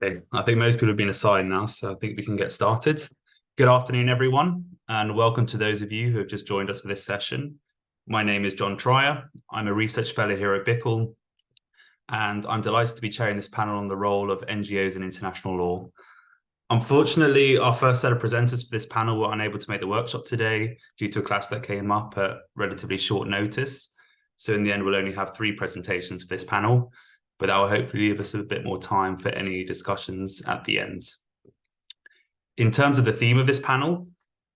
Okay, I think most people have been assigned now, so I think we can get started. Good afternoon, everyone, and welcome to those of you who have just joined us for this session. My name is John Trier. I'm a research fellow here at BIICL, and I'm delighted to be chairing this panel on the role of NGOs in international law. Unfortunately, our first set of presenters for this panel were unable to make the workshop today due to a clash that came up at relatively short notice. So in the end, we'll only have 3 presentations for this panel, but that will hopefully leave us a bit more time for any discussions at the end. In terms of the theme of this panel,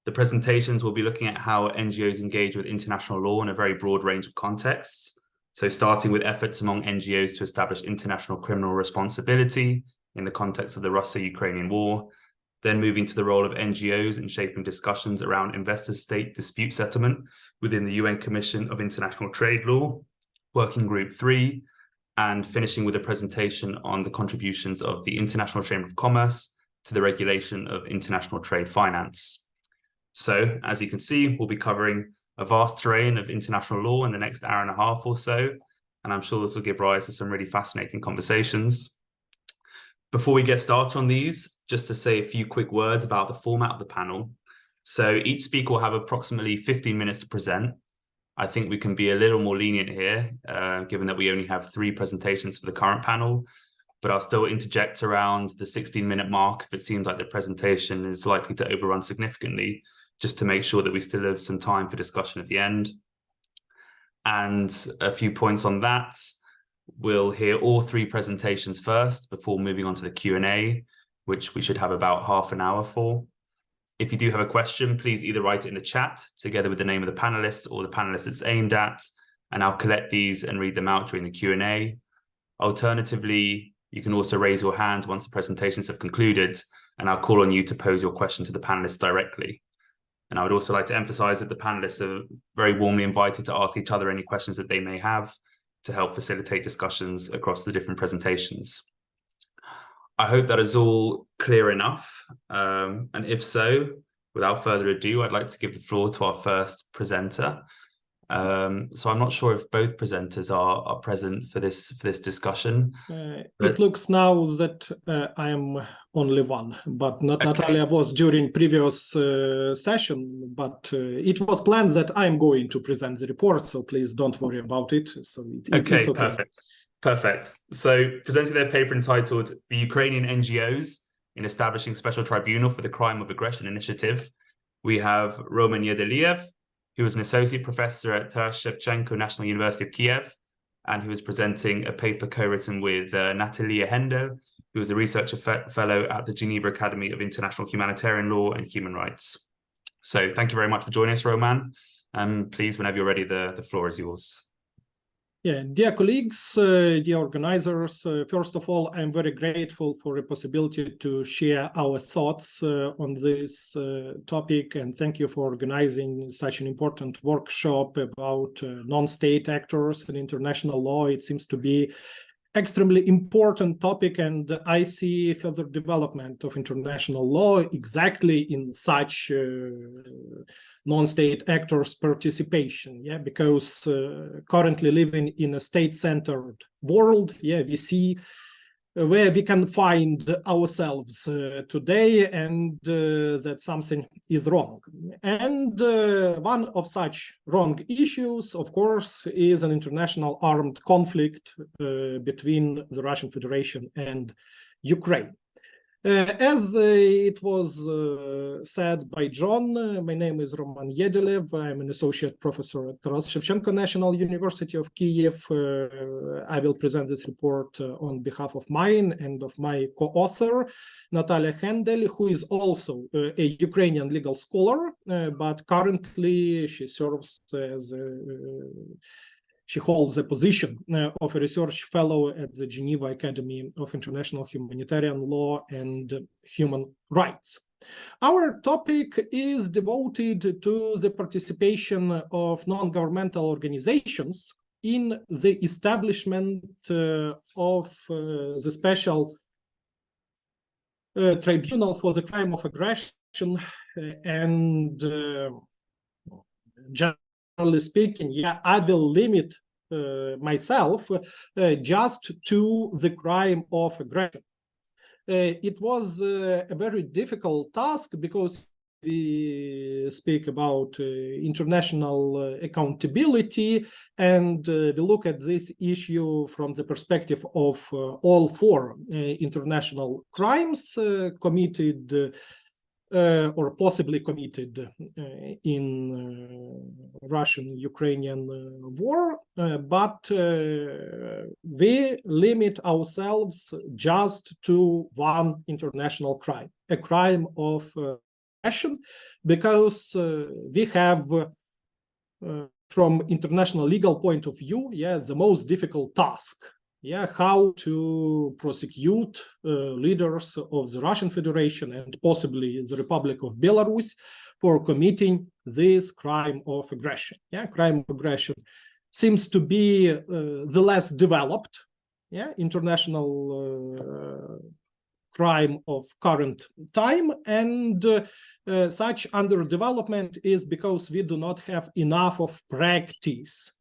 the presentations will be looking at how NGOs engage with international law in a very broad range of contexts. So starting with efforts among NGOs to establish international criminal responsibility in the context of the Russia-Ukrainian war, then moving to the role of NGOs in shaping discussions around investor-state dispute settlement within the UN Commission of International Trade Law, Working Group 3, and finishing with a presentation on the contributions of the International Chamber of Commerce to the regulation of international trade finance. So, as you can see, we'll be covering a vast terrain of international law in the next hour and a half or so, and I'm sure this will give rise to some really fascinating conversations. Before we get started on these, just to say a few quick words about the format of the panel. So each speaker will have approximately 15 minutes to present. I think we can be a little more lenient here, given that we only have 3 presentations for the current panel, but I'll still interject around the 16-minute mark if it seems like the presentation is likely to overrun significantly, just to make sure that we still have some time for discussion at the end. And a few points on that. We'll hear all 3 presentations first before moving on to the Q&A, which we should have about half an hour for. If you do have a question, please either write it in the chat together with the name of the panelist or the panelist it's aimed at, and I'll collect these and read them out during the Q&A. Alternatively, you can also raise your hand once the presentations have concluded, and I'll call on you to pose your question to the panelists directly. And I would also like to emphasize that the panelists are very warmly invited to ask each other any questions that they may have to help facilitate discussions across the different presentations. I hope that is all clear enough. And if so, without further ado, I'd like to give the floor to our first presenter. So I'm not sure if both presenters are present for this discussion. It looks now that I am only one, but not Okay. Natalia was during previous session, but it was planned that I'm going to present the report, so please don't worry about it. So it's okay. Perfect. So presenting their paper entitled "The Ukrainian NGOs in Establishing Special Tribunal for the Crime of Aggression Initiative," we have Roman Yedeliev, who is an associate professor at Taras Shevchenko National University of Kiev, and who is presenting a paper co-written with Natalia Hendel, who is a research fellow at the Geneva Academy of International Humanitarian Law and Human Rights. So thank you very much for joining us, Roman. Please, whenever you're ready, the floor is yours. Yeah, dear colleagues, dear organizers, first of all, I'm very grateful for the possibility to share our thoughts on this topic, and thank you for organizing such an important workshop about non-state actors and international law. It seems to be extremely important topic, and I see further development of international law exactly in such non-state actors' participation. Yeah, because currently living in a state-centered world, yeah, we see where we can find ourselves today, and that something is wrong. And one of such wrong issues, of course, is an international armed conflict between the Russian Federation and Ukraine. As it was said by John, my name is Roman Yedeliev. I'm an associate professor at Taras Shevchenko National University of Kiev. I will present this report on behalf of mine and of my co-author, Natalia Hendel, who is also a Ukrainian legal scholar, but currently she serves as she holds a position of a research fellow at the Geneva Academy of International Humanitarian Law and Human Rights. Our topic is devoted to the participation of non-governmental organizations in the establishment of the special tribunal for the crime of aggression, and generally speaking, yeah, I will limit myself just to the crime of aggression. It was a very difficult task because we speak about international accountability, and we look at this issue from the perspective of all four international crimes committed or possibly committed in Russian-Ukrainian war, but we limit ourselves just to one international crime, a crime of aggression, because we have, from international legal point of view, the most difficult task. How to prosecute leaders of the Russian Federation and possibly the Republic of Belarus for committing this crime of aggression. Crime of aggression seems to be the less developed international crime of current time, and such underdevelopment is because we do not have enough of practice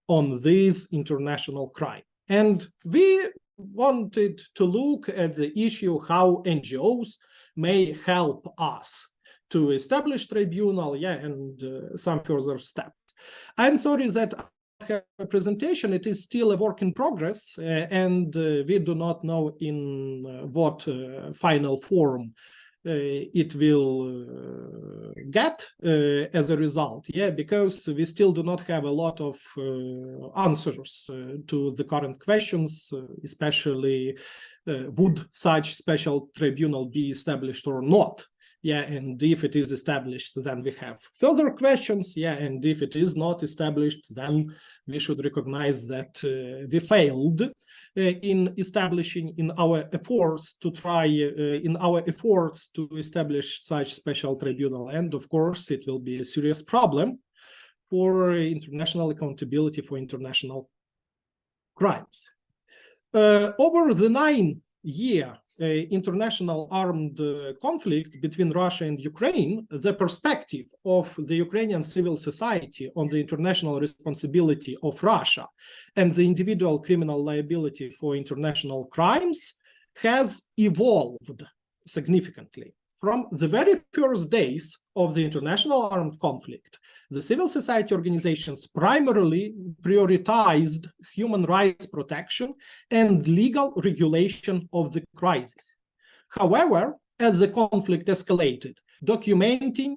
on this international crime. And we wanted to look at the issue how NGOs may help us to establish tribunal, and some further steps. I'm sorry that I have a presentation. It is still a work in progress, and we do not know in what final form it will get as a result, because we still do not have a lot of answers to the current questions, especially would such special tribunal be established or not. And if it is established, then we have further questions. And if it is not established, then we should recognize that we failed in establishing in our efforts to establish such special tribunal. And of course, it will be a serious problem for international accountability for international crimes. Over the 9-year international armed conflict between Russia and Ukraine, the perspective of the Ukrainian civil society on the international responsibility of Russia and the individual criminal liability for international crimes has evolved significantly. From the very first days of the international armed conflict, the civil society organizations primarily prioritized human rights protection and legal regulation of the crisis. However, as the conflict escalated, documenting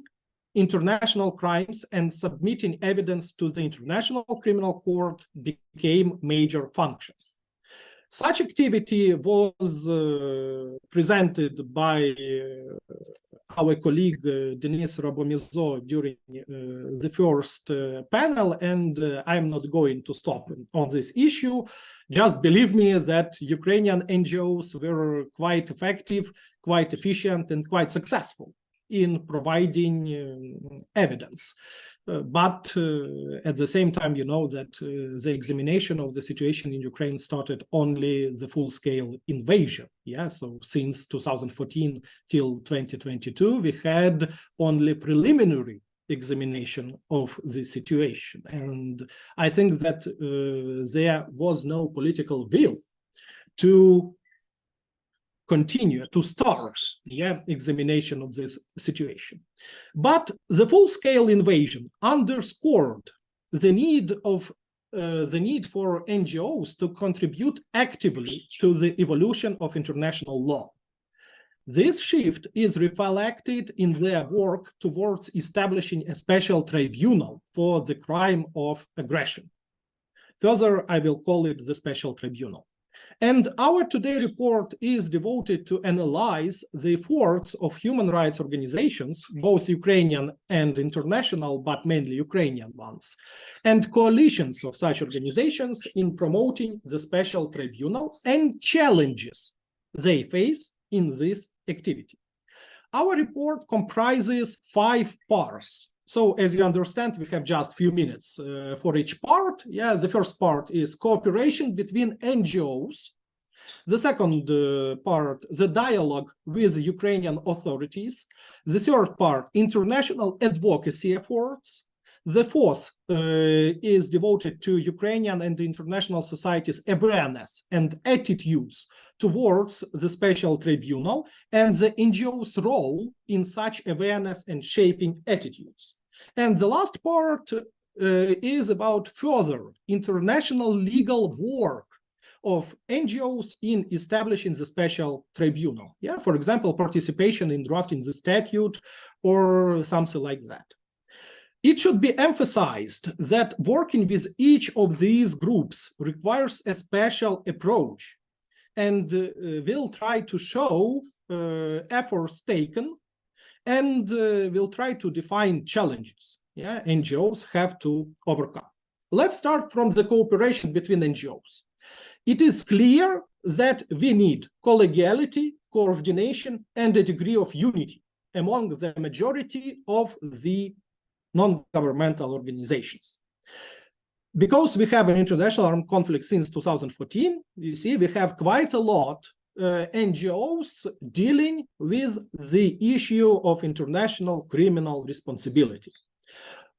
international crimes and submitting evidence to the International Criminal Court became major functions. Such activity was presented by our colleague Denis Rabomizo during the first panel, and I'm not going to stop on this issue. Just believe me that Ukrainian NGOs were quite effective, quite efficient, and quite successful in providing evidence. But at the same time, you know that the examination of the situation in Ukraine started only the full-scale invasion. So since 2014 till 2022, we had only preliminary examination of the situation. And I think that there was no political will to continue to start examination of this situation. But the full-scale invasion underscored the need for NGOs to contribute actively to the evolution of international law. This shift is reflected in their work towards establishing a special tribunal for the crime of aggression. Further, I will call it the special tribunal. And our today report is devoted to analyze the efforts of human rights organizations, both Ukrainian and international, but mainly Ukrainian ones, and coalitions of such organizations in promoting the special tribunal and challenges they face in this activity. Our report comprises 5 parts. So as you understand, we have just a few minutes for each part. The first part is cooperation between NGOs. The second part, the dialogue with Ukrainian authorities. The third part, international advocacy efforts. The fourth is devoted to Ukrainian and international society's awareness and attitudes towards the special tribunal and the NGO's role in such awareness and shaping attitudes. And the last part is about further international legal work of NGOs in establishing the special tribunal. Yeah, for example, participation in drafting the statute or something like that. It should be emphasized that working with each of these groups requires a special approach, and we'll try to show efforts taken, and we'll try to define challenges NGOs have to overcome. Let's start from the cooperation between NGOs. It is clear that we need collegiality, coordination, and a degree of unity among the majority of the non-governmental organizations. Because we have an international armed conflict since 2014, you see, we have quite a lot NGOs dealing with the issue of international criminal responsibility.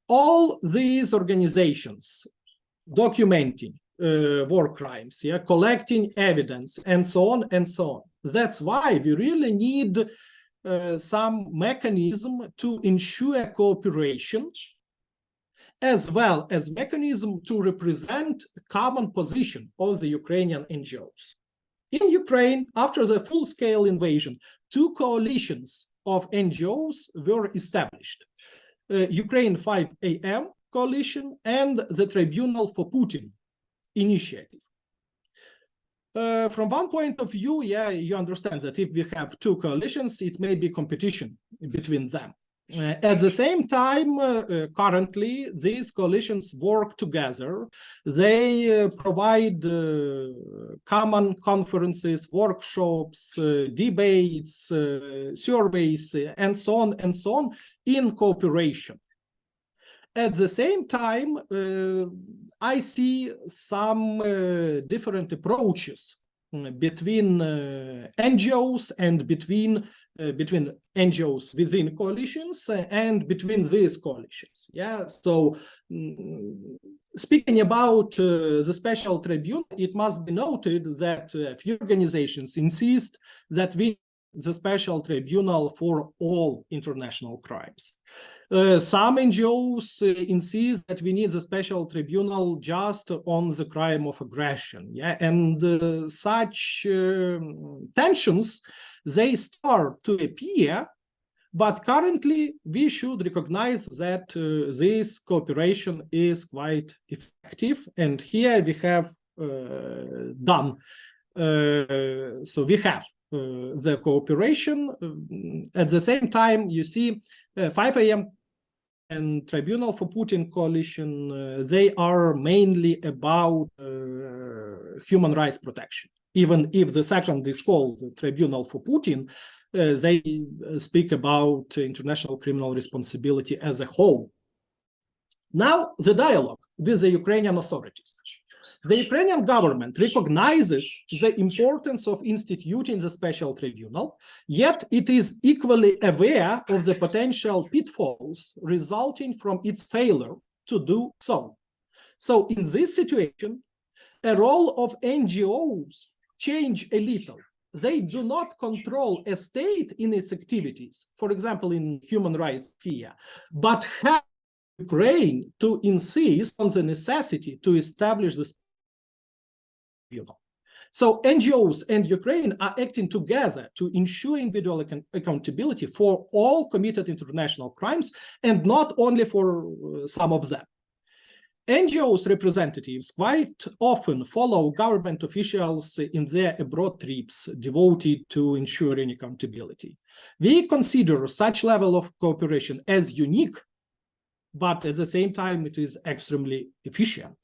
All these organizations documenting war crimes, collecting evidence, and so on and so on. That's why we really need some mechanism to ensure cooperation, as well as mechanism to represent common position of the Ukrainian NGOs. In Ukraine, after the full-scale invasion, two coalitions of NGOs were established. Ukraine 5 AM coalition and the Tribunal for Putin initiative. From one point of view, you understand that if we have two coalitions, it may be competition between them. At the same time, currently, these coalitions work together. They provide common conferences, workshops, debates, surveys, and so on in cooperation. At the same time, I see some different approaches between NGOs and between NGOs within coalitions and between these coalitions. So speaking about the special tribunal, it must be noted that a few organizations insist that we the special tribunal for all international crimes. Some NGOs insist that we need the special tribunal just on the crime of aggression. And such tensions, they start to appear, but currently we should recognize that this cooperation is quite effective. And here we have done. So we have the cooperation. At the same time, you see 5 AM and Tribunal for Putin coalition, they are mainly about human rights protection. Even if the second is called Tribunal for Putin, they speak about international criminal responsibility as a whole. Now, the dialogue with the Ukrainian authorities. The Ukrainian government recognizes the importance of instituting the special tribunal, yet it is equally aware of the potential pitfalls resulting from its failure to do so. So in this situation, a role of NGOs change a little. They do not control a state in its activities, for example, in human rights sphere, but have Ukraine to insist on the necessity to establish this tribunal. So NGOs and Ukraine are acting together to ensure individual accountability for all committed international crimes and not only for some of them. NGOs representatives quite often follow government officials in their abroad trips devoted to ensuring accountability. We consider such level of cooperation as unique, but at the same time, it is extremely efficient.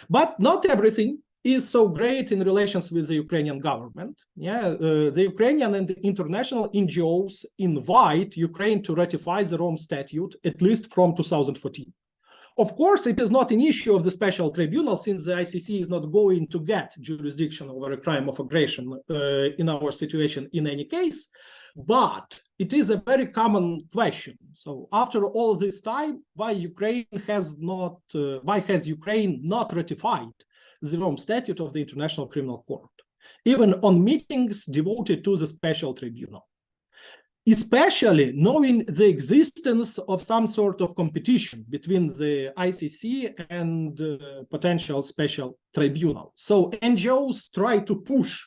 But not everything is so great in relations with the Ukrainian government. The Ukrainian and international NGOs invite Ukraine to ratify the Rome Statute, at least from 2014. Of course, it is not an issue of the special tribunal, since the ICC is not going to get jurisdiction over a crime of aggression in our situation in any case, but it is a very common question. So after all this time, why has Ukraine not ratified the Rome Statute of the International Criminal Court, even on meetings devoted to the special tribunal? Especially knowing the existence of some sort of competition between the ICC and potential special tribunal. So NGOs try to push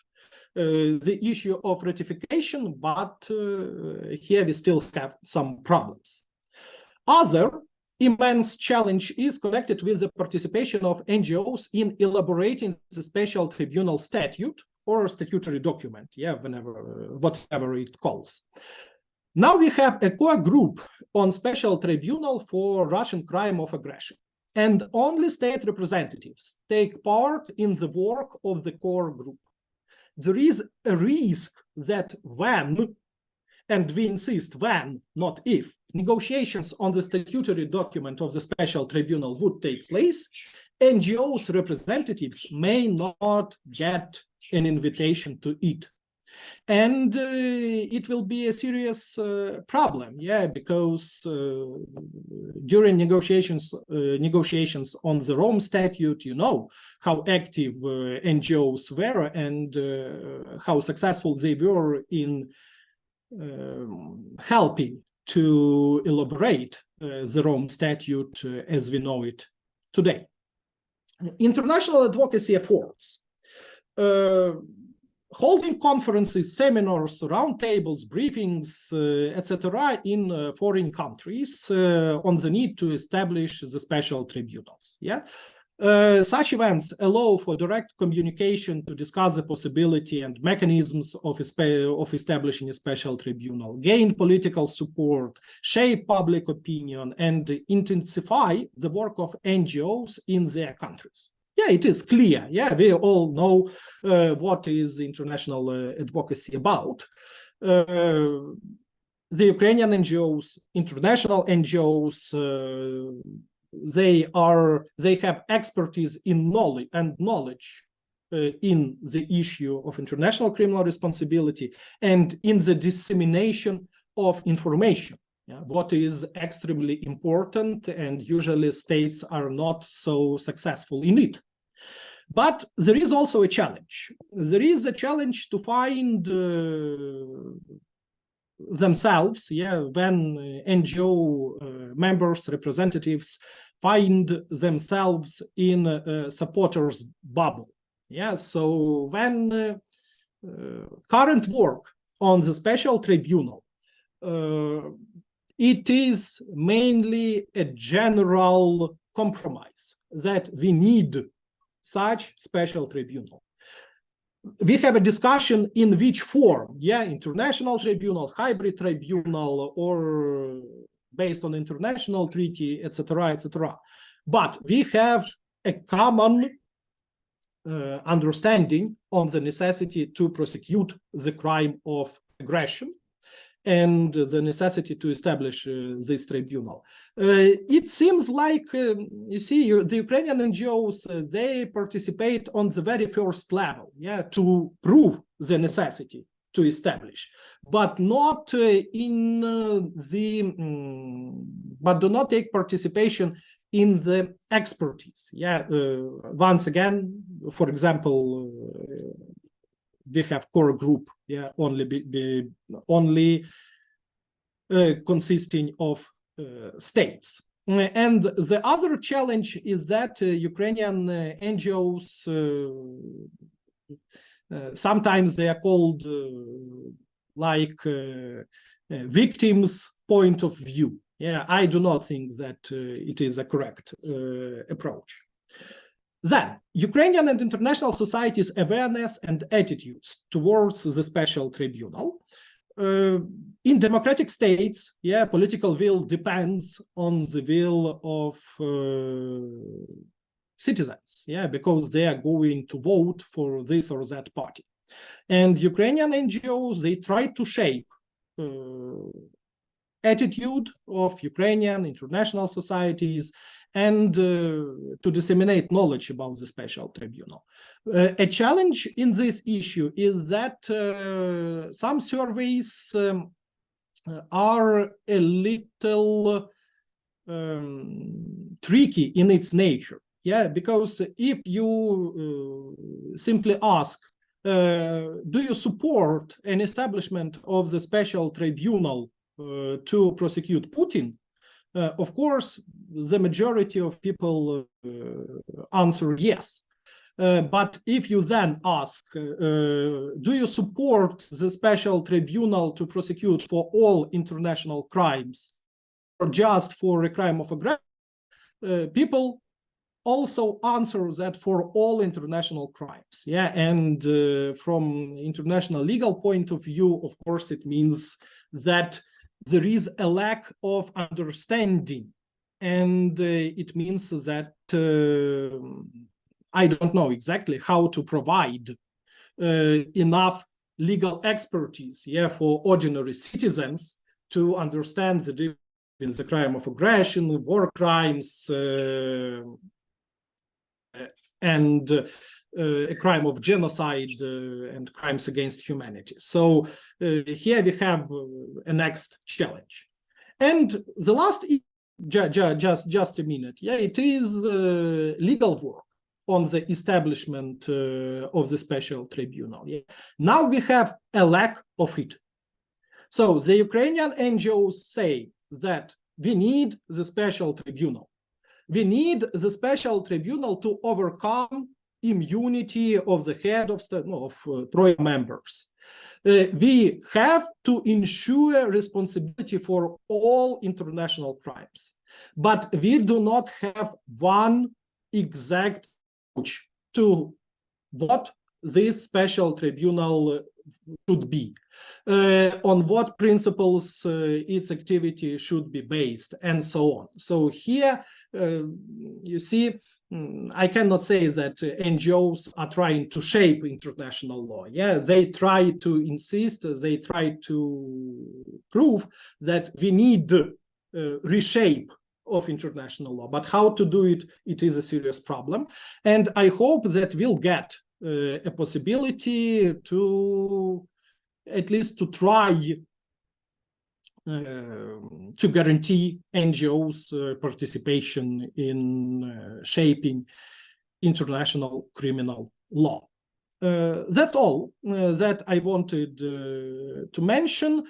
the issue of ratification, but here we still have some problems. Other immense challenge is connected with the participation of NGOs in elaborating the special tribunal statute or statutory document, whatever it calls. Now we have a core group on special tribunal for Russian crime of aggression, and only state representatives take part in the work of the core group. There is a risk that when, and we insist when, not if, negotiations on the statutory document of the special tribunal would take place, NGOs representatives may not get an invitation to it. And it will be a serious problem, because during negotiations on the Rome Statute, you know how active NGOs were and how successful they were in helping to elaborate the Rome Statute as we know it today. International advocacy efforts. Holding conferences, seminars, roundtables, briefings, etc. in foreign countries on the need to establish the special tribunals. Such events allow for direct communication to discuss the possibility and mechanisms of establishing a special tribunal, gain political support, shape public opinion, and intensify the work of NGOs in their countries. It is clear. We all know what is international advocacy about. The Ukrainian NGOs, international NGOs, they have expertise in knowledge in the issue of international criminal responsibility and in the dissemination of information. What is extremely important, and usually states are not so successful in it. But there is also a challenge. There is a challenge to find themselves, when NGO members, representatives find themselves in a supporters bubble. So when current work on the special tribunal, it is mainly a general compromise that we need such special tribunal. We have a discussion in which form, international tribunal, hybrid tribunal, or based on international treaty, etc., etc. But we have a common understanding on the necessity to prosecute the crime of aggression and the necessity to establish this tribunal. It seems like, you see, the Ukrainian NGOs, they participate on the very first level, to prove the necessity to establish, but not in but do not take participation in the expertise. Once again, for example, we have core group, only consisting of states. And the other challenge is that Ukrainian NGOs, sometimes they are called victims' point of view. I do not think that it is a correct approach. Then, Ukrainian and international society's awareness and attitudes towards the special tribunal. In democratic states, political will depends on the will of citizens, because they are going to vote for this or that party. And Ukrainian NGOs, they try to shape attitude of Ukrainian international societies and to disseminate knowledge about the special tribunal. A challenge in this issue is that some surveys are a little tricky in its nature. Yeah, because if you simply ask, do you support an establishment of the special tribunal to prosecute Putin? Of course, the majority of people answer yes. But if you then ask, do you support the special tribunal to prosecute for all international crimes or just for a crime of aggression? People also answer that for all international crimes. Yeah, and from international legal point of view, of course, it means that there is a lack of understanding, and it means that I don't know exactly how to provide enough legal expertise, yeah, for ordinary citizens to understand the difference between the crime of aggression, war crimes, and a crime of genocide and crimes against humanity. So here we have a next challenge. And the last, just a minute, yeah, it is legal work on the establishment of the special tribunal. Yeah. Now we have a lack of it. So the Ukrainian NGOs say that we need the special tribunal. We need the special tribunal to overcome immunity of the head of Troika members. We have to ensure responsibility for all international crimes, but we do not have one exact approach to what this special tribunal should be, on what principles its activity should be based, and so on. So here, you see, I cannot say that NGOs are trying to shape international law. Yeah, they try to insist, they try to prove that we need reshape of international law, but how to do it, it is a serious problem. And I hope that we'll get a possibility to at least to try to guarantee NGOs' participation in shaping international criminal law. That's all that I wanted to mention.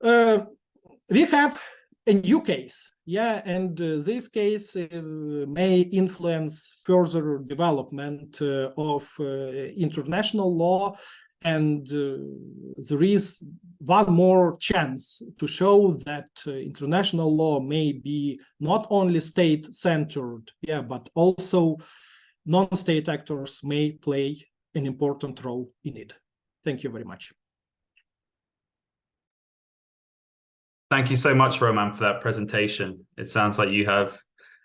We have a new case, yeah, and this case may influence further development of international law, and there is one more chance to show that international law may be not only state-centered, yeah, but also non-state actors may play an important role in it. Thank you very much. Thank you so much, Roman, for that presentation. It sounds like you have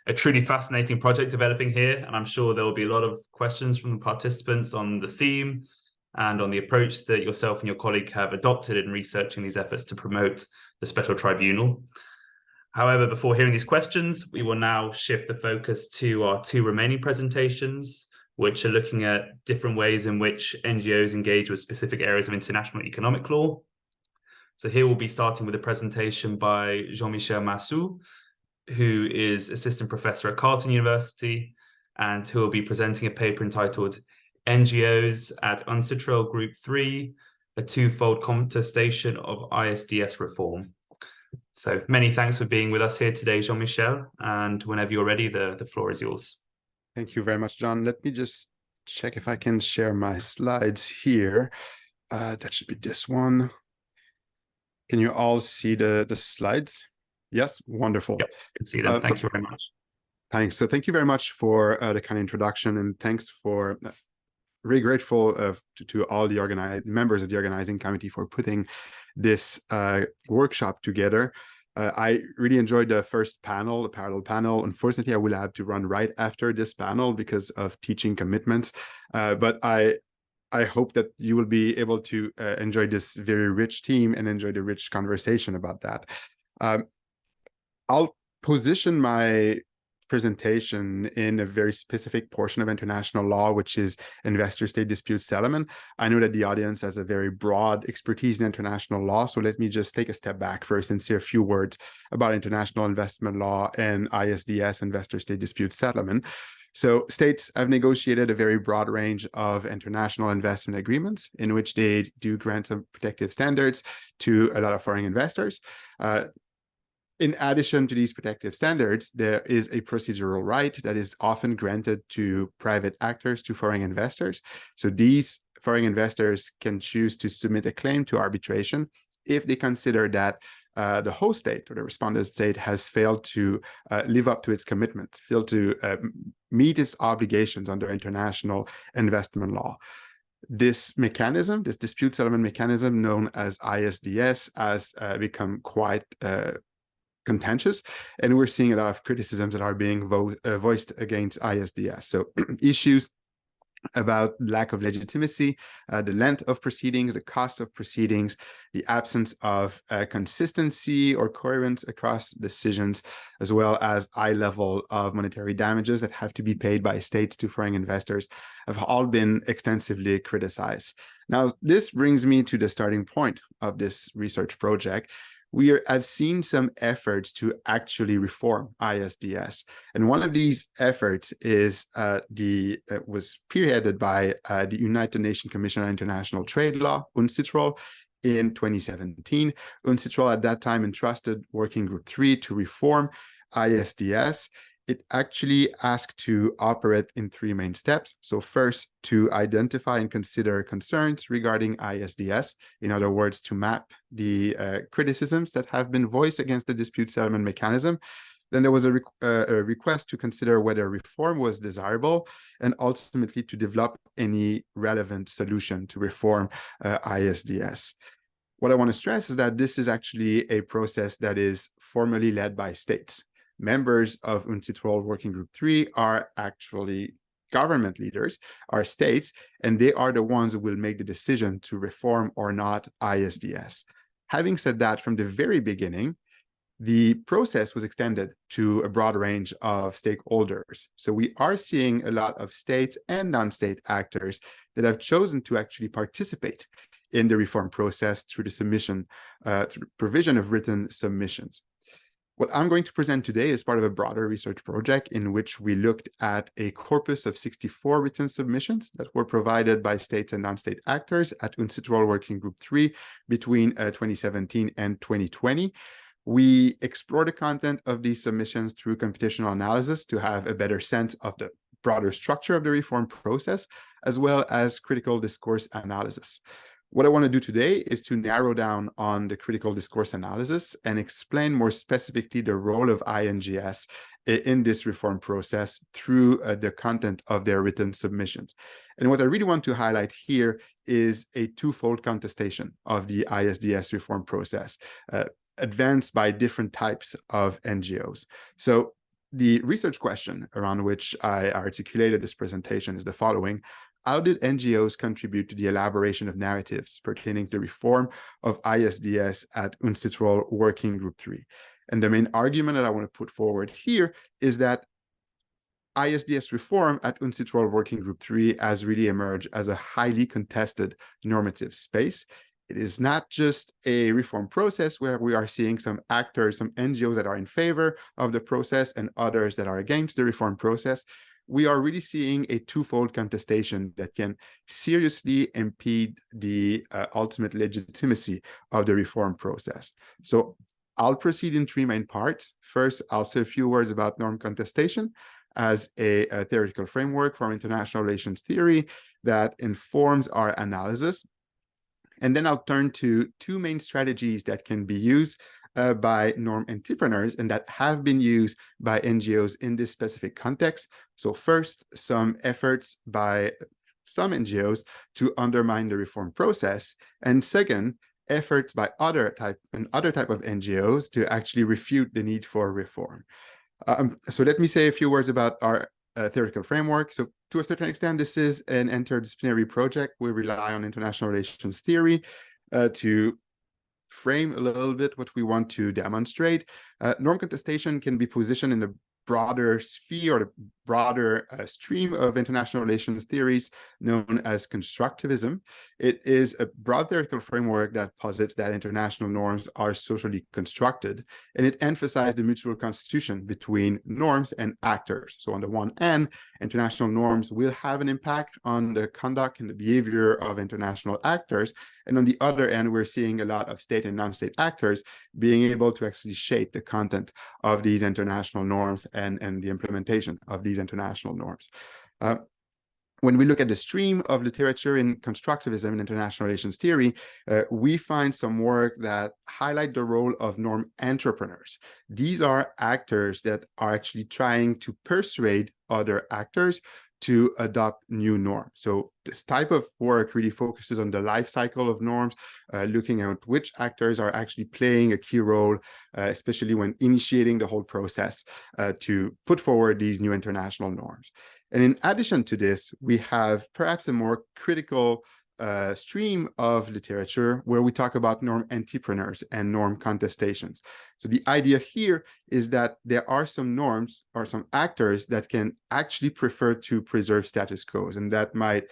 a truly fascinating project developing here, and I'm sure there will be a lot of questions from the participants on the theme and on the approach that yourself and your colleague have adopted in researching these efforts to promote the Special Tribunal. However, before hearing these questions, we will now shift the focus to our two remaining presentations, which are looking at different ways in which NGOs engage with specific areas of international economic law. So here we'll be starting with a presentation by Jean-Michel Massou, who is assistant professor at Carleton University, and who will be presenting a paper entitled NGOs at UNCITRAL Group 3, a twofold contestation of ISDS reform. So many thanks for being with us here today, Jean-Michel, and whenever you're ready, the floor is yours. Thank you very much, John. Let me just check if I can share my slides here. That should be this one. Can you all see the slides? Yes, wonderful. Yep, I can see them. Thank you very much. Thanks. So thank you very much for the kind introduction, and thanks for really grateful to all the members of the organizing committee for putting this workshop together. I really enjoyed the first panel, the parallel panel. Unfortunately, I will have to run right after this panel because of teaching commitments, but I hope that you will be able to enjoy this very rich theme and enjoy the rich conversation about that. I'll position my presentation in a very specific portion of international law, which is investor-state dispute settlement. I know that the audience has a very broad expertise in international law, so let me just take a step back first and say a few words about international investment law and ISDS, investor-state dispute settlement. So states have negotiated a very broad range of international investment agreements in which they do grant some protective standards to a lot of foreign investors. In addition to these protective standards, there is a procedural right that is often granted to private actors, to foreign investors. So these foreign investors can choose to submit a claim to arbitration if they consider that the host state or the respondent state has failed to live up to its commitments, failed to meet its obligations under international investment law. This mechanism, this dispute settlement mechanism known as ISDS, has become quite contentious, and we're seeing a lot of criticisms that are being voiced against ISDS. So issues about lack of legitimacy, the length of proceedings, the cost of proceedings, the absence of consistency or coherence across decisions, as well as high level of monetary damages that have to be paid by states to foreign investors, have all been extensively criticized. Now, this brings me to the starting point of this research project. I've seen some efforts to actually reform ISDS, and one of these efforts is was spearheaded by the United Nations Commission on International Trade Law, UNCITRAL, in 2017. UNCITRAL at that time entrusted Working Group 3 to reform ISDS. It actually asked to operate in three main steps. So first, to identify and consider concerns regarding ISDS. In other words, to map the criticisms that have been voiced against the dispute settlement mechanism. Then there was a request to consider whether reform was desirable, and ultimately to develop any relevant solution to reform ISDS. What I want to stress is that this is actually a process that is formally led by states. Members of UNCITRAL Working Group 3 are actually government leaders, are states, and they are the ones who will make the decision to reform or not ISDS. Having said that, from the very beginning, the process was extended to a broad range of stakeholders. So we are seeing a lot of states and non-state actors that have chosen to actually participate in the reform process through the submission, through the provision of written submissions. What I'm going to present today is part of a broader research project in which we looked at a corpus of 64 written submissions that were provided by states and non-state actors at UNCITRAL Working Group 3 between 2017 and 2020. We explore the content of these submissions through computational analysis to have a better sense of the broader structure of the reform process, as well as critical discourse analysis. What I want to do today is to narrow down on the critical discourse analysis and explain more specifically the role of INGS in this reform process through the content of their written submissions. And what I really want to highlight here is a twofold contestation of the ISDS reform process, advanced by different types of NGOs. So the research question around which I articulated this presentation is the following: how did NGOs contribute to the elaboration of narratives pertaining to reform of ISDS at UNCITRAL Working Group 3? And the main argument that I want to put forward here is that ISDS reform at UNCITRAL Working Group 3 has really emerged as a highly contested normative space. It is not just a reform process where we are seeing some actors, some NGOs that are in favor of the process and others that are against the reform process. We are really seeing a twofold contestation that can seriously impede the ultimate legitimacy of the reform process. So I'll proceed in three main parts. First, I'll say a few words about norm contestation as a theoretical framework for international relations theory that informs our analysis. And then I'll turn to two main strategies that can be used by norm entrepreneurs and that have been used by NGOs in this specific context. So first, some efforts by some NGOs to undermine the reform process. And second, efforts by other type of NGOs to actually refute the need for reform. So let me say a few words about our theoretical framework. So to a certain extent, this is an interdisciplinary project. We rely on international relations theory to frame a little bit what we want to demonstrate. Norm contestation can be positioned in a broader sphere or the broader stream of international relations theories known as constructivism. It is a broad theoretical framework that posits that international norms are socially constructed, and it emphasized the mutual constitution between norms and actors. So on the one hand, international norms will have an impact on the conduct and the behavior of international actors, and on the other end, we're seeing a lot of state and non-state actors being able to actually shape the content of these international norms and the implementation of these international norms. When we look at the stream of literature in constructivism and international relations theory, we find some work that highlight the role of norm entrepreneurs. These are actors that are actually trying to persuade other actors to adopt new norms. So this type of work really focuses on the life cycle of norms, looking at which actors are actually playing a key role, especially when initiating the whole process to put forward these new international norms. And in addition to this, we have perhaps a more critical stream of literature where we talk about norm entrepreneurs and norm contestations. So the idea here is that there are some norms or some actors that can actually prefer to preserve status quo, and that might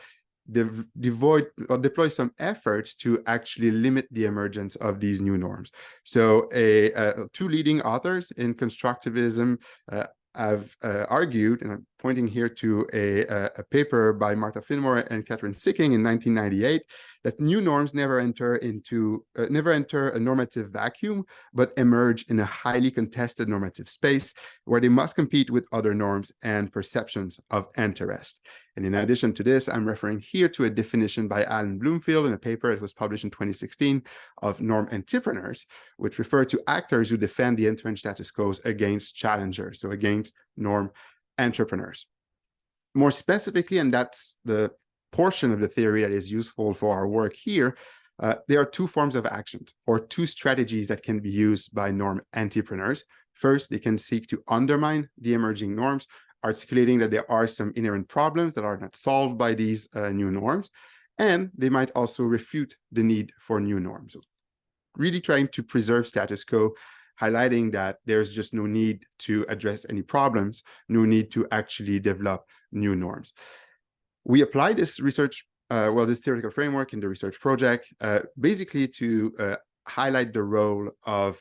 deploy some efforts to actually limit the emergence of these new norms. So two leading authors in constructivism have argued, and I'm pointing here to a paper by Martha Fillmore and Catherine Sicking in 1998, that new norms never enter a normative vacuum, but emerge in a highly contested normative space where they must compete with other norms and perceptions of interest. And in addition to this, I'm referring here to a definition by Alan Bloomfield in a paper that was published in 2016 of norm entrepreneurs, which refer to actors who defend the entrenched status quo against challengers, so against norm entrepreneurs. More specifically, and that's the portion of the theory that is useful for our work here, there are two forms of action or two strategies that can be used by norm entrepreneurs. First, they can seek to undermine the emerging norms, articulating that there are some inherent problems that are not solved by these new norms, and they might also refute the need for new norms. So really trying to preserve status quo, highlighting that there's just no need to address any problems, no need to actually develop new norms. We apply this research, this theoretical framework in the research project, basically to highlight the role of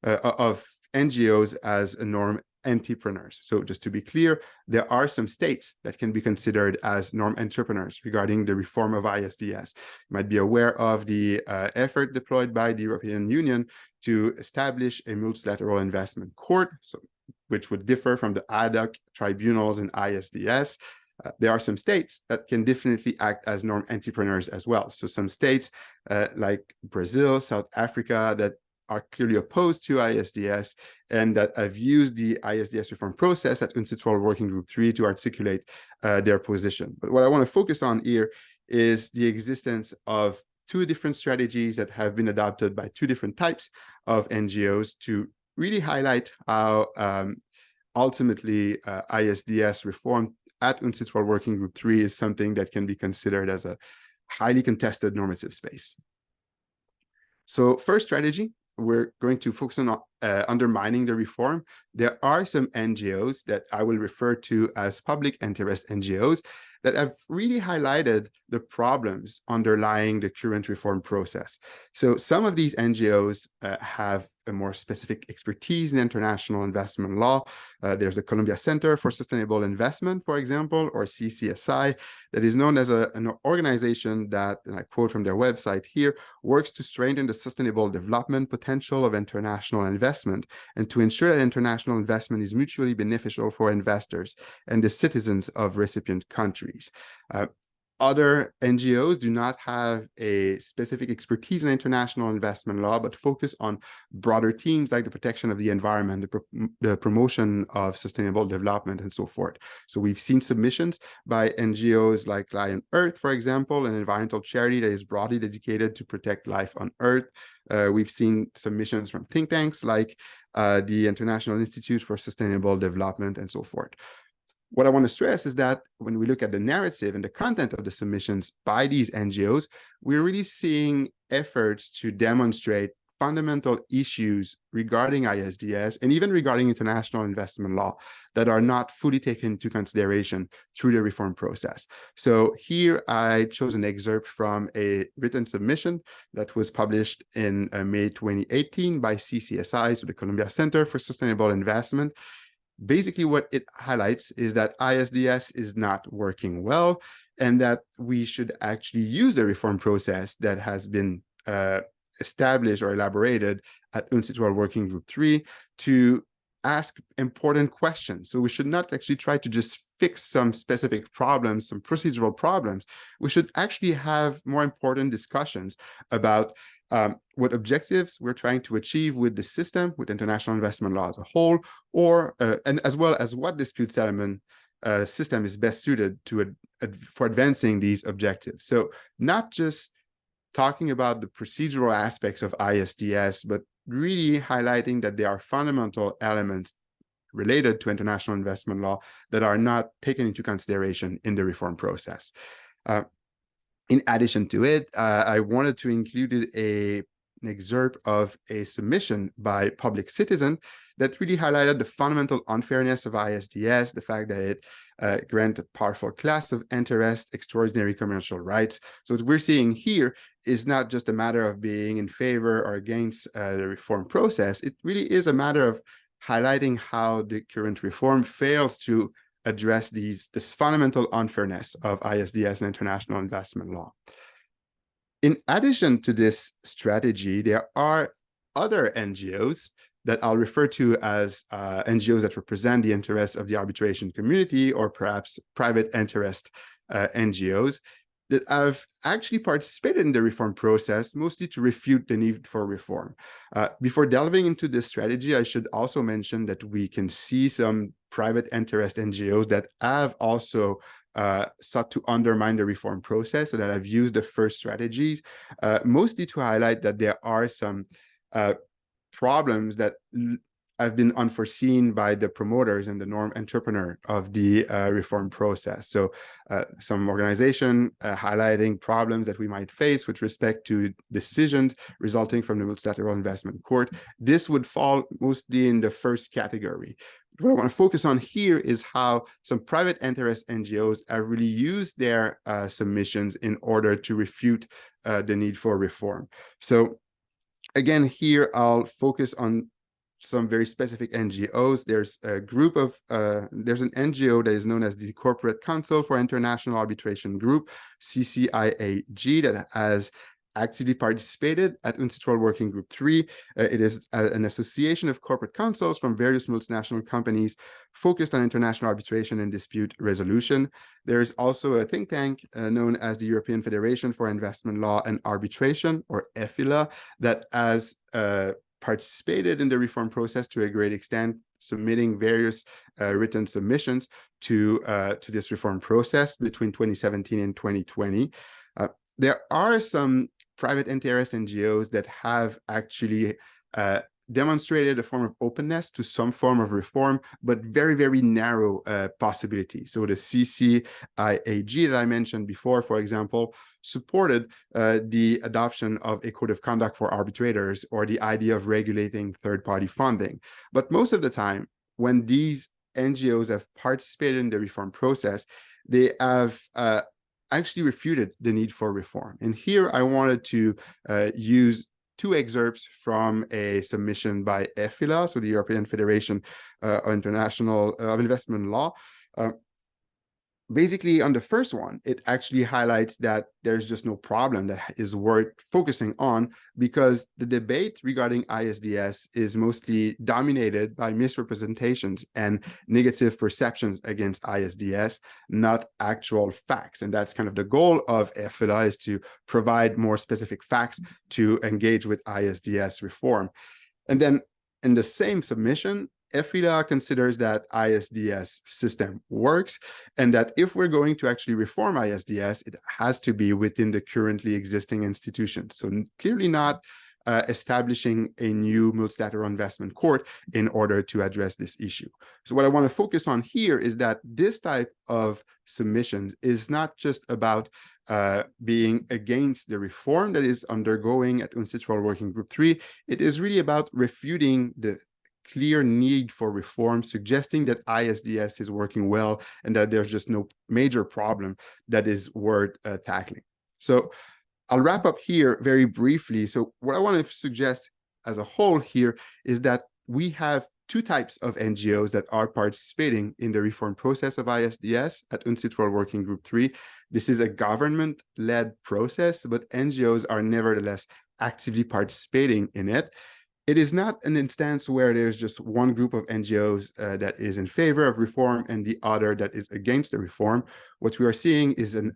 of NGOs as a norm entrepreneurs. So just to be clear, there are some states that can be considered as norm entrepreneurs regarding the reform of ISDS. You might be aware of the effort deployed by the European Union to establish a multilateral investment court, which would differ from the ad hoc tribunals in ISDS. There are some states that can definitely act as norm entrepreneurs as well. So some states like Brazil, South Africa, that are clearly opposed to ISDS and that have used the ISDS reform process at UNCITRAL Working Group 3 to articulate their position. But what I want to focus on here is the existence of two different strategies that have been adopted by two different types of NGOs to really highlight how ultimately ISDS reform at UNCITRAL Working Group 3 is something that can be considered as a highly contested normative space. So first strategy, we're going to focus on undermining the reform. There are some NGOs that I will refer to as public interest NGOs that have really highlighted the problems underlying the current reform process. So some of these NGOs have a more specific expertise in international investment law. There's the Columbia Center for Sustainable Investment, for example, or CCSI, that is known as an organization that, and I quote from their website here, works to strengthen the sustainable development potential of international investment and to ensure that international investment is mutually beneficial for investors and the citizens of recipient countries. Other NGOs do not have a specific expertise in international investment law, but focus on broader themes like the protection of the environment, the promotion of sustainable development, and so forth. So we've seen submissions by NGOs like Lion Earth, for example, an environmental charity that is broadly dedicated to protect life on Earth. We've seen submissions from think tanks like the International Institute for Sustainable Development, and so forth. What I want to stress is that when we look at the narrative and the content of the submissions by these NGOs, we're really seeing efforts to demonstrate fundamental issues regarding ISDS and even regarding international investment law that are not fully taken into consideration through the reform process. So here I chose an excerpt from a written submission that was published in May 2018 by CCSI, so the Columbia Center for Sustainable Investment. Basically, what it highlights is that ISDS is not working well, and that we should actually use the reform process that has been established or elaborated at UNCITRAL Working Group 3 to ask important questions. So we should not actually try to just fix some specific problems, some procedural problems. We should actually have more important discussions about what objectives we're trying to achieve with the system, with international investment law as a whole, or and as well as what dispute settlement system is best suited to for advancing these objectives. So not just talking about the procedural aspects of ISDS, but really highlighting that there are fundamental elements related to international investment law that are not taken into consideration in the reform process. In addition to it, I wanted to include an excerpt of a submission by Public Citizen that really highlighted the fundamental unfairness of ISDS, the fact that it grants a powerful class of interest, extraordinary commercial rights. So what we're seeing here is not just a matter of being in favor or against the reform process. It really is a matter of highlighting how the current reform fails to address this fundamental unfairness of ISDS and international investment law. In addition to this strategy, there are other NGOs that I'll refer to as NGOs that represent the interests of the arbitration community, or perhaps private interest NGOs, that have actually participated in the reform process, mostly to refute the need for reform. Before delving into this strategy, I should also mention that we can see some private interest NGOs that have also sought to undermine the reform process, and that have used the first strategies, mostly to highlight that there are some problems that have been unforeseen by the promoters and the norm entrepreneur of the reform process. So some organization highlighting problems that we might face with respect to decisions resulting from the Multilateral Investment Court. This would fall mostly in the first category. What I want to focus on here is how some private interest NGOs have really used their submissions in order to refute the need for reform. So again, here I'll focus on some very specific NGOs. There's a group of, there's an NGO that is known as the Corporate Council for International Arbitration Group, CCIAG, that has actively participated at UNCITRAL Working Group 3. It is an association of corporate councils from various multinational companies focused on international arbitration and dispute resolution. There is also a think tank known as the European Federation for Investment Law and Arbitration, or EFILA, that has participated in the reform process to a great extent, submitting various written submissions to this reform process between 2017 and 2020. There are some private interest NGOs that have actually demonstrated a form of openness to some form of reform, but very, very narrow possibilities. So the CCIAG that I mentioned before, for example, supported the adoption of a code of conduct for arbitrators, or the idea of regulating third-party funding. But most of the time, when these NGOs have participated in the reform process, they have actually refuted the need for reform. And here I wanted to use two excerpts from a submission by EFILA, so the European Federation of Investment Law. Basically, on the first one, it actually highlights that there's just no problem that is worth focusing on, because the debate regarding ISDS is mostly dominated by misrepresentations and negative perceptions against ISDS, not actual facts. And that's kind of the goal of EFILA, is to provide more specific facts to engage with ISDS reform. And then in the same submission, EFILA considers that ISDS system works, and that if we're going to actually reform ISDS, it has to be within the currently existing institutions. So clearly not establishing a new multilateral investment court in order to address this issue. So what I want to focus on here is that this type of submissions is not just about being against the reform that is undergoing at UNCITRAL Working Group 3. It is really about refuting the clear need for reform, suggesting that ISDS is working well and that there's just no major problem that is worth tackling. So I'll wrap up here very briefly. So what I want to suggest as a whole here is that we have two types of NGOs that are participating in the reform process of ISDS at UNCITRAL Working Group 3. This is a government-led process, but NGOs are nevertheless actively participating in it. It is not an instance where there's just one group of NGOs that is in favor of reform and the other that is against the reform. What we are seeing is a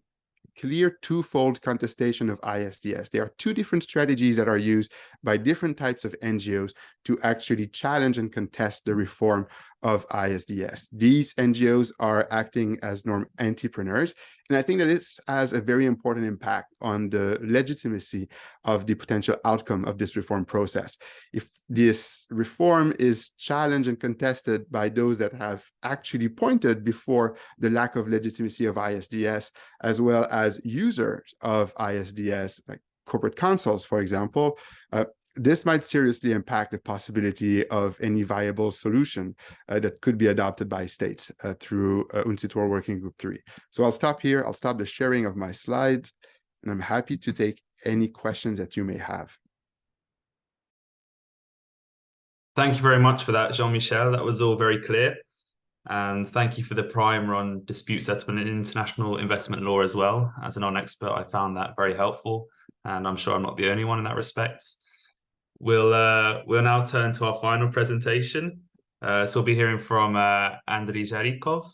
clear twofold contestation of ISDS. There are two different strategies that are used by different types of NGOs to actually challenge and contest the reform of ISDS. These NGOs are acting as norm entrepreneurs, and I think that this has a very important impact on the legitimacy of the potential outcome of this reform process. If this reform is challenged and contested by those that have actually pointed before the lack of legitimacy of ISDS, as well as users of ISDS, like corporate councils, for example, this might seriously impact the possibility of any viable solution that could be adopted by states through UNCITRAL Working Group 3. So I'll stop here. I'll stop the sharing of my slides, and I'm happy to take any questions that you may have. Thank you very much for that, Jean-Michel. That was all very clear. And thank you for the primer on dispute settlement and international investment law as well. As a non-expert, I found that very helpful, and I'm sure I'm not the only one in that respect. We'll now turn to our final presentation. So we'll be hearing from Andriy Zharikov,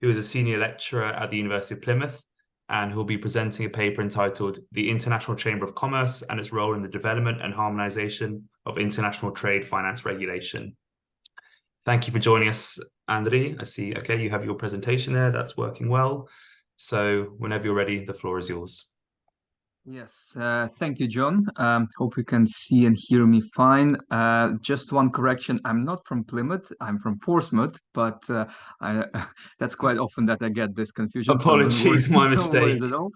who is a senior lecturer at the University of Plymouth, and who will be presenting a paper entitled "The International Chamber of Commerce and its Role in the Development and Harmonization of International Trade Finance Regulation." Thank you for joining us, Andriy. I see, okay, you have your presentation there. That's working well. So whenever you're ready, the floor is yours. Yes, thank you, John. Hope you can see and hear me fine. Just one correction, I'm not from Plymouth, I'm from Portsmouth, but that's quite often that I get this confusion. Apologies, so my mistake. At all.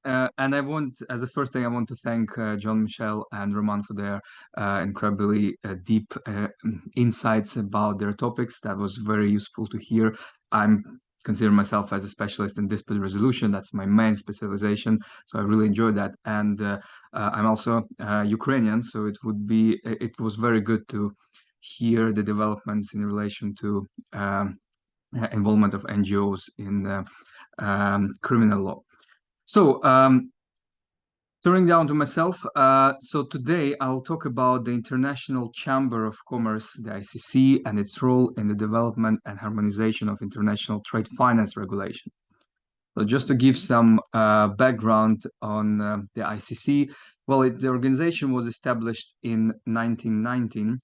And I want, as the first thing, I want to thank Jean-Michel and Roman for their incredibly deep insights about their topics. That was very useful to hear. I'm consider myself as a specialist in dispute resolution. That's my main specialization. So I really enjoyed that. And I'm also Ukrainian, so it was very good to hear the developments in relation to involvement of NGOs in criminal law. So turning down to myself, so today I'll talk about the International Chamber of Commerce, the ICC, and its role in the development and harmonization of international trade finance regulation. So just to give some background on the ICC, well, the organization was established in 1919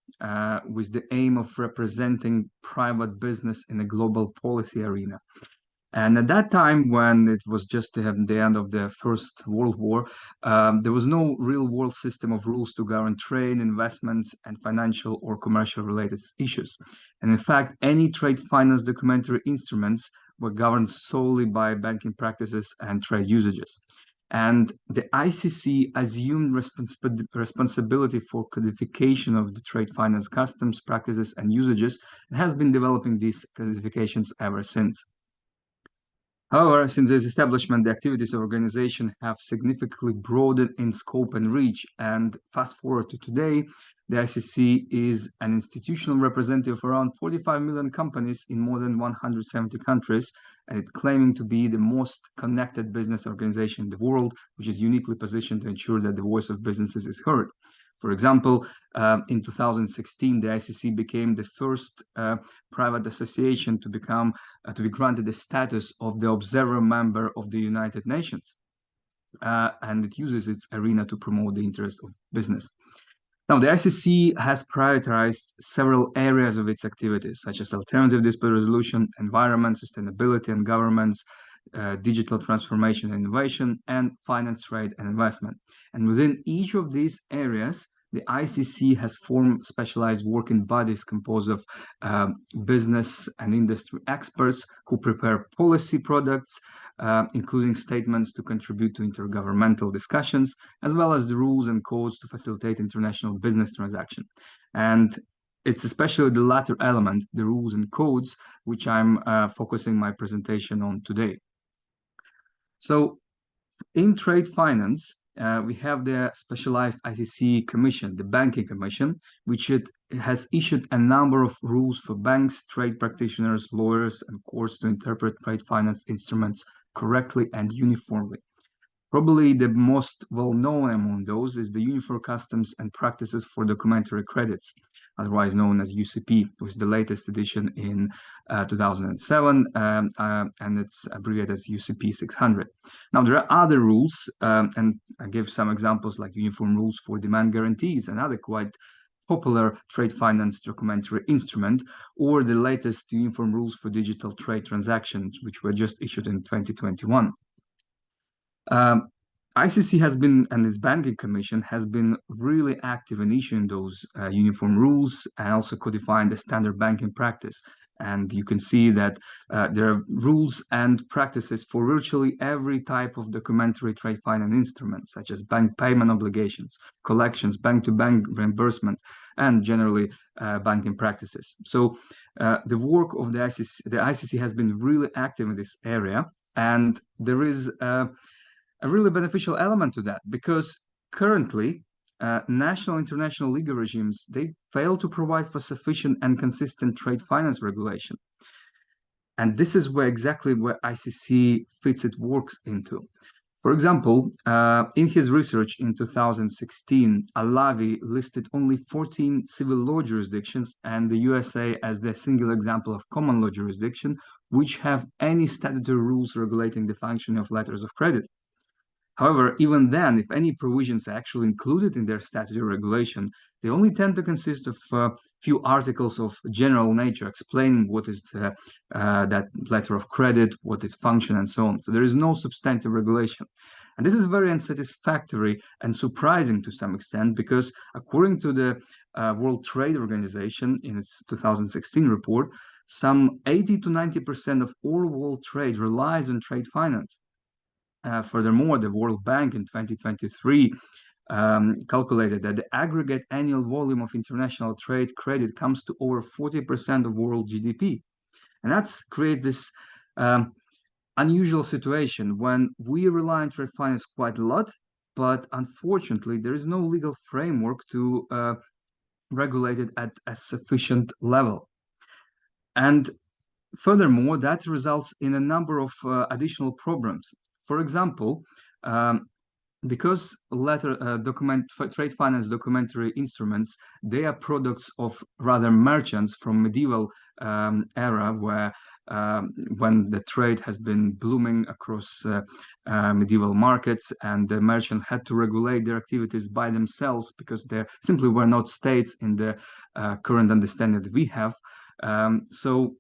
with the aim of representing private business in a global policy arena. And at that time, when it was just the end of the First World War, there was no real world system of rules to govern trade, investments, and financial or commercial related issues. And in fact, any trade finance documentary instruments were governed solely by banking practices and trade usages. And the ICC assumed responsibility for codification of the trade finance customs, practices, and usages, and has been developing these codifications ever since. However, since its establishment, the activities of the organization have significantly broadened in scope and reach. And fast forward to today, the ICC is an institutional representative of around 45 million companies in more than 170 countries, and it's claiming to be the most connected business organization in the world, which is uniquely positioned to ensure that the voice of businesses is heard. For example, in 2016, the ICC became the first private association to be granted the status of the observer member of the United Nations, and it uses its arena to promote the interest of business. Now, the ICC has prioritized several areas of its activities, such as alternative dispute resolution, environment, sustainability, and governments. digital transformation and innovation, and finance, trade, and investment. And within each of these areas, the ICC has formed specialized working bodies composed of business and industry experts who prepare policy products, including statements to contribute to intergovernmental discussions, as well as the rules and codes to facilitate international business transaction. And it's especially the latter element, the rules and codes, which I'm focusing my presentation on today. So in trade finance, we have the specialized ICC Commission, the Banking Commission, which it has issued a number of rules for banks, trade practitioners, lawyers, and courts to interpret trade finance instruments correctly and uniformly. Probably the most well-known among those is the Uniform Customs and Practices for Documentary Credits, otherwise known as UCP, which is the latest edition in 2007, and it's abbreviated as UCP 600. Now, there are other rules, and I give some examples like Uniform Rules for Demand Guarantees, another quite popular trade finance documentary instrument, or the latest Uniform Rules for Digital Trade Transactions, which were just issued in 2021. ICC has been, and its Banking Commission has been really active in issuing those uniform rules and also codifying the standard banking practice. And you can see that there are rules and practices for virtually every type of documentary trade finance instruments, such as bank payment obligations, collections, bank-to-bank reimbursement, and generally banking practices. So the work of the ICC has been really active in this area, and there is a really beneficial element to that, because currently national international legal regimes, they fail to provide for sufficient and consistent trade finance regulation. And this is exactly where ICC fits its works into. For example, in his research in 2016, Alavi listed only 14 civil law jurisdictions and the USA as the single example of common law jurisdiction which have any statutory rules regulating the functioning of letters of credit. However, even then, if any provisions are actually included in their statutory regulation, they only tend to consist of a few articles of general nature explaining what is that letter of credit, what its function, and so on. So there is no substantive regulation. And this is very unsatisfactory and surprising to some extent, because according to the World Trade Organization in its 2016 report, some 80 to 90% of all world trade relies on trade finance. Furthermore, the World Bank in 2023 calculated that the aggregate annual volume of international trade credit comes to over 40% of world GDP. And that's creates this unusual situation when we rely on trade finance quite a lot, but unfortunately, there is no legal framework to regulate it at a sufficient level. And furthermore, that results in a number of additional problems. For example, because trade finance documentary instruments, they are products of rather merchants from medieval era, where when the trade has been blooming across medieval markets, and the merchants had to regulate their activities by themselves because there simply were not states in the current understanding that we have. So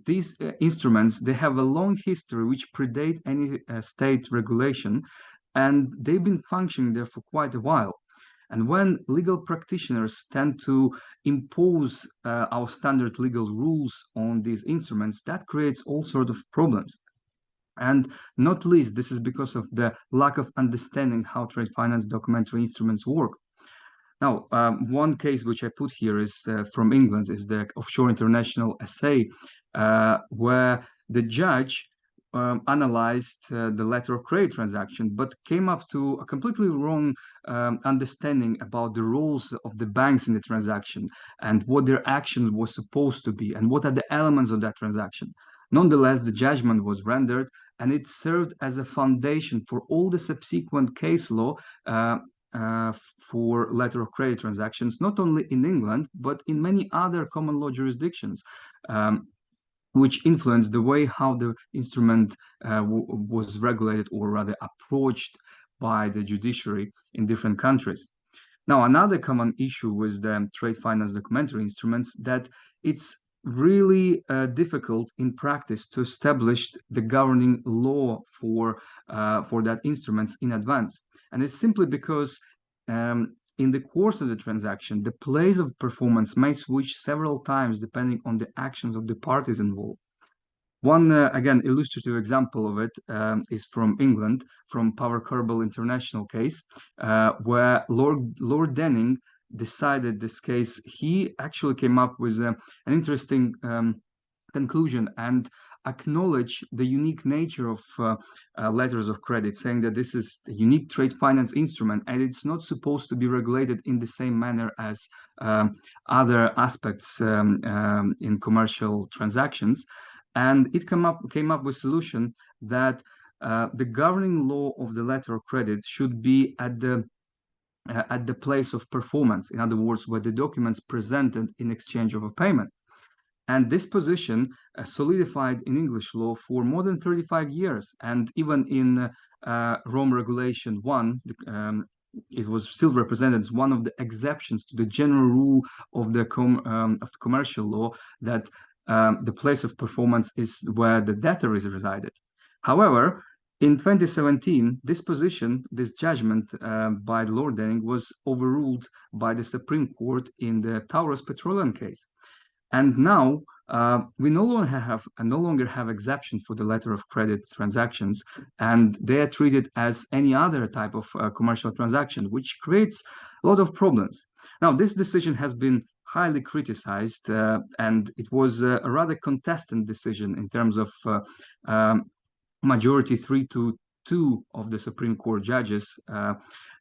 these instruments, they have a long history which predate any state regulation, and they've been functioning there for quite a while. And when legal practitioners tend to impose our standard legal rules on these instruments, that creates all sorts of problems. And not least, this is because of the lack of understanding how trade finance documentary instruments work. Now, one case which I put here is from England, is the Offshore International Assay, where the judge analyzed the letter of credit transaction, but came up to a completely wrong understanding about the roles of the banks in the transaction and what their action was supposed to be and what are the elements of that transaction. Nonetheless, the judgment was rendered, and it served as a foundation for all the subsequent case law for letter of credit transactions, not only in England, but in many other common law jurisdictions, which influenced the way how the instrument was regulated, or rather approached by the judiciary in different countries. Now, another common issue with the trade finance documentary instruments, that it's really difficult in practice to establish the governing law for that instruments in advance. And it's simply because in the course of the transaction, the place of performance may switch several times depending on the actions of the parties involved. One, again, illustrative example of it is from England, from Power Kerbal International case, where Lord Denning decided this case. He actually came up with an interesting conclusion and acknowledge the unique nature of letters of credit, saying that this is a unique trade finance instrument and it's not supposed to be regulated in the same manner as other aspects in commercial transactions. And it came up with a solution that the governing law of the letter of credit should be at the place of performance. In other words, where the documents presented in exchange of a payment. And this position solidified in English law for more than 35 years. And even in Rome Regulation 1, it was still represented as one of the exceptions to the general rule of the commercial law that the place of performance is where the debtor is resided. However, in 2017, this position, this judgment by Lord Denning was overruled by the Supreme Court in the Taurus Petroleum case. And now we no longer have exception for the letter of credit transactions, and they are treated as any other type of commercial transaction, which creates a lot of problems. Now, this decision has been highly criticized, and it was a rather contested decision in terms of majority 3-2 of the Supreme Court judges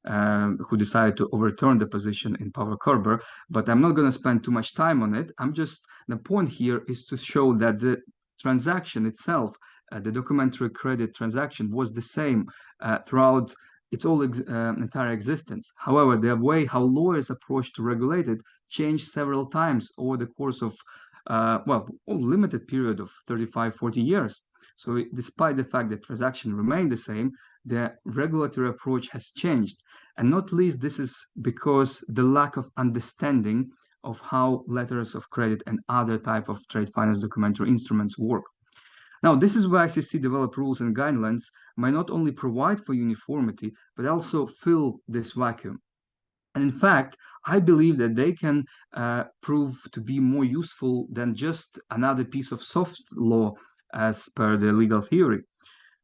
who decided to overturn the position in Power Kerbal. But I'm not going to spend too much time on it. The point here is to show that the transaction itself, the documentary credit transaction, was the same throughout its entire existence. However, the way how lawyers approach to regulate it changed several times over the course of a limited period of 35-40 years. So despite the fact that transaction remained the same, the regulatory approach has changed. And not least, this is because the lack of understanding of how letters of credit and other type of trade finance documentary instruments work. Now, this is where ICC developed rules and guidelines might not only provide for uniformity, but also fill this vacuum. And in fact, I believe that they can prove to be more useful than just another piece of soft law as per the legal theory.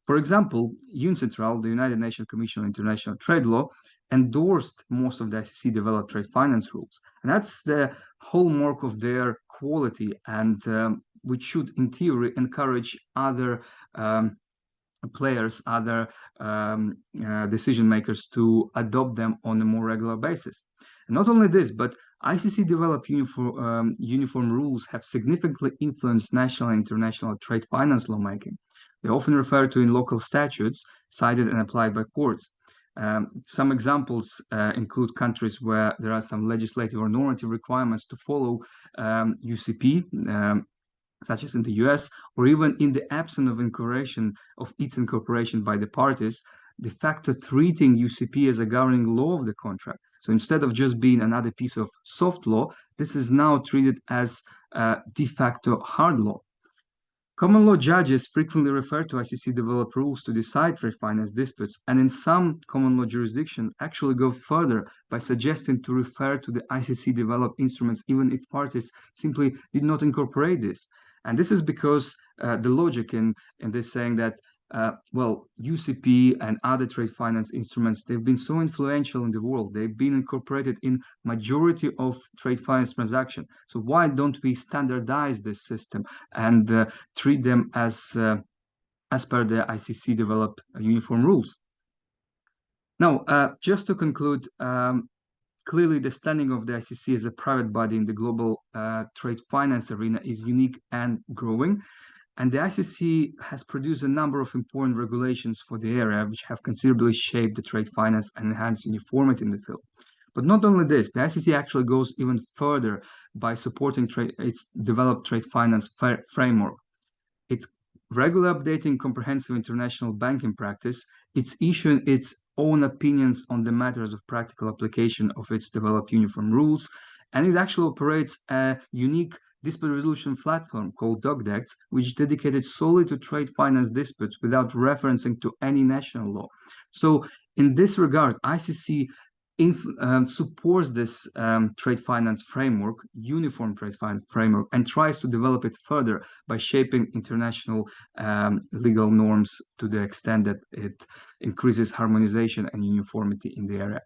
For example, UNCITRAL, the United Nations Commission on International Trade Law, endorsed most of the ICC developed trade finance rules. And that's the hallmark of their quality, and which should, in theory, encourage other players, other decision makers to adopt them on a more regular basis. And not only this, but ICC developed uniform rules have significantly influenced national and international trade finance lawmaking. They're often referred to in local statutes, cited and applied by courts. Some examples include countries where there are some legislative or normative requirements to follow UCP, such as in the US, or even in the absence of its incorporation by the parties, de facto treating UCP as a governing law of the contract. So instead of just being another piece of soft law, this is now treated as de facto hard law. Common law judges frequently refer to ICC developed rules to decide trade finance disputes, and in some common law jurisdictions actually go further by suggesting to refer to the ICC developed instruments even if parties simply did not incorporate this. And this is because the logic in this saying that UCP and other trade finance instruments, they've been so influential in the world. They've been incorporated in majority of trade finance transactions. So why don't we standardize this system and treat them as per the ICC developed uniform rules? Now, just to conclude, clearly the standing of the ICC as a private body in the global trade finance arena is unique and growing. And the ICC has produced a number of important regulations for the area, which have considerably shaped the trade finance and enhanced uniformity in the field. But not only this, the ICC actually goes even further by supporting its developed trade finance framework. It's regularly updating comprehensive international banking practice. It's issuing its own opinions on the matters of practical application of its developed uniform rules. And it actually operates a unique dispute resolution platform called DocDex, which is dedicated solely to trade finance disputes without referencing to any national law. So in this regard, ICC supports this trade finance framework, uniform trade finance framework, and tries to develop it further by shaping international legal norms to the extent that it increases harmonization and uniformity in the area.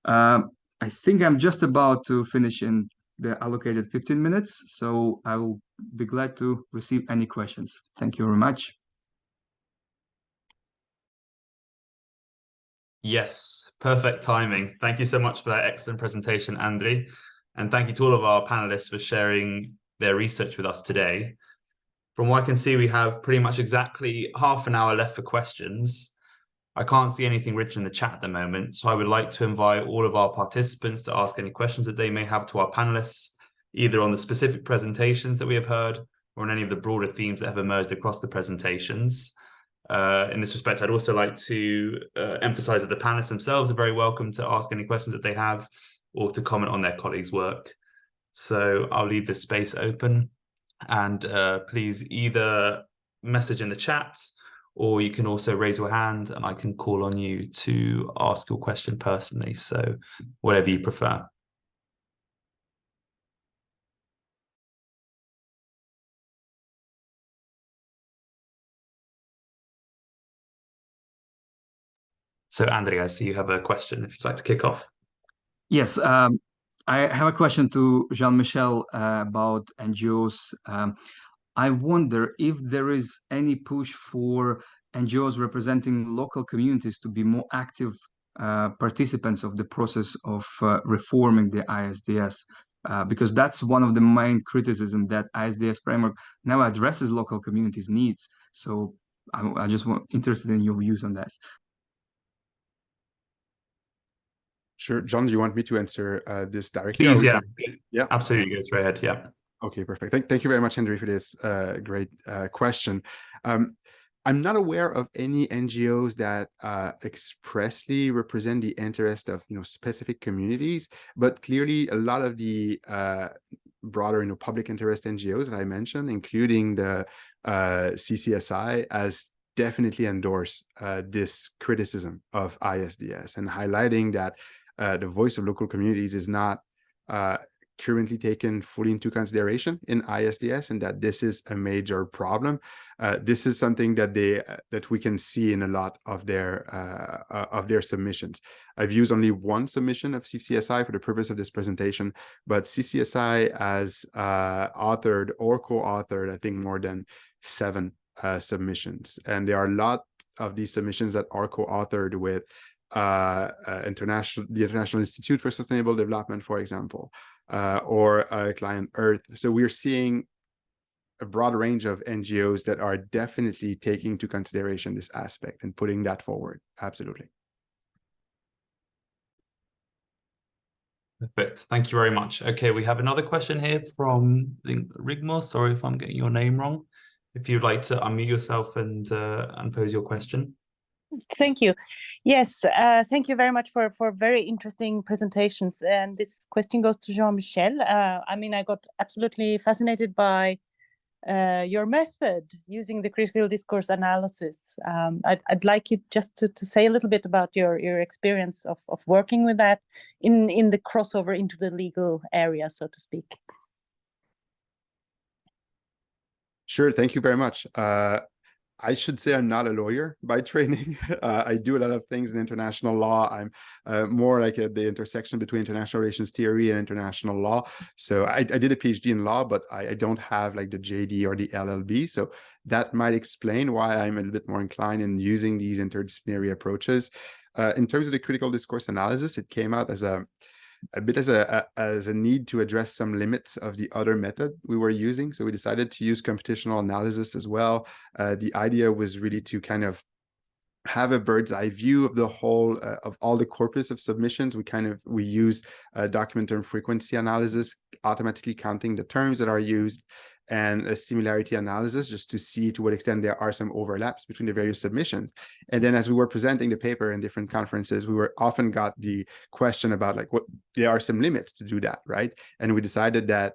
I think I'm just about to finish in the allocated 15 minutes, so I will be glad to receive any questions. Thank you very much. Yes, perfect timing. Thank you so much for that excellent presentation, Andriy. And thank you to all of our panelists for sharing their research with us today. From what I can see, we have pretty much exactly half an hour left for questions. I can't see anything written in the chat at the moment, so I would like to invite all of our participants to ask any questions that they may have to our panelists, either on the specific presentations that we have heard or on any of the broader themes that have emerged across the presentations. In this respect, I'd also like to emphasize that the panelists themselves are very welcome to ask any questions that they have or to comment on their colleagues' work. So I'll leave this space open, and please either message in the chat, or you can also raise your hand and I can call on you to ask your question personally. So whatever you prefer. So Andriy, I see you have a question if you'd like to kick off. Yes, I have a question to Jean-Michel about NGOs. I wonder if there is any push for NGOs representing local communities to be more active participants of the process of reforming the ISDS, because that's one of the main criticisms, that ISDS framework now addresses local communities' needs. So I just interested in your views on this. Sure. John, do you want me to answer this directly? Please, yeah. Yeah. Absolutely, go straight ahead, yeah. Okay, perfect. Thank you very much, Andriy, for this great question. I'm not aware of any NGOs that expressly represent the interest of specific communities, but clearly a lot of the broader public interest NGOs that I mentioned, including the CCSI, has definitely endorsed this criticism of ISDS and highlighting that the voice of local communities is not currently taken fully into consideration in ISDS, and that this is a major problem. This is something that that we can see in a lot of their submissions. I've used only one submission of CCSI for the purpose of this presentation, but CCSI has authored or co-authored, I think, more than 7 submissions, and there are a lot of these submissions that are co-authored with the International Institute for Sustainable Development, for example, or Client Earth. So we're seeing a broad range of NGOs that are definitely taking into consideration this aspect and putting that forward. Absolutely. Perfect. Thank you very much. Okay, we have another question here from Rigmor. Sorry if I'm getting your name wrong. If you'd like to unmute yourself and pose your question. Thank you. Yes, thank you very much for very interesting presentations. And this question goes to Jean-Michel. I mean, I got absolutely fascinated by your method using the critical discourse analysis. I'd like you just to say a little bit about your experience of working with that in the crossover into the legal area, so to speak. Sure, thank you very much. I should say I'm not a lawyer by training. I do a lot of things in international law. I'm more like at the intersection between international relations theory and international law. So I did a PhD in law, but I don't have like the JD or the LLB. So that might explain why I'm a little bit more inclined in using these interdisciplinary approaches. In terms of the critical discourse analysis, it came out as a bit as a need to address some limits of the other method we were using. So we decided to use computational analysis as well. The idea was really to kind of have a bird's eye view of the whole of all the corpus of submissions. We use document term frequency analysis, automatically counting the terms that are used, and a similarity analysis just to see to what extent there are some overlaps between the various submissions. And then as we were presenting the paper in different conferences, we were often got the question about like, what there are some limits to do that, right? And we decided that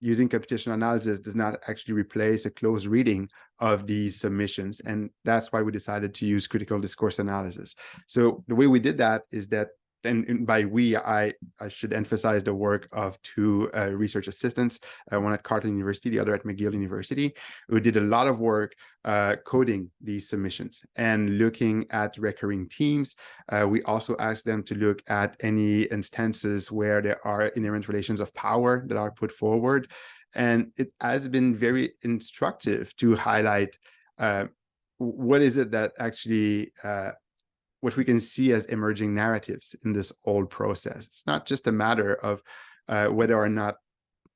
using computational analysis does not actually replace a close reading of these submissions. And that's why we decided to use critical discourse analysis. So the way we did that is that, and by we, I should emphasize the work of two research assistants, one at Carleton University, the other at McGill University, who did a lot of work coding these submissions and looking at recurring themes. We also asked them to look at any instances where there are inherent relations of power that are put forward. And it has been very instructive to highlight what is it that actually what we can see as emerging narratives in this whole process. It's not just a matter of whether or not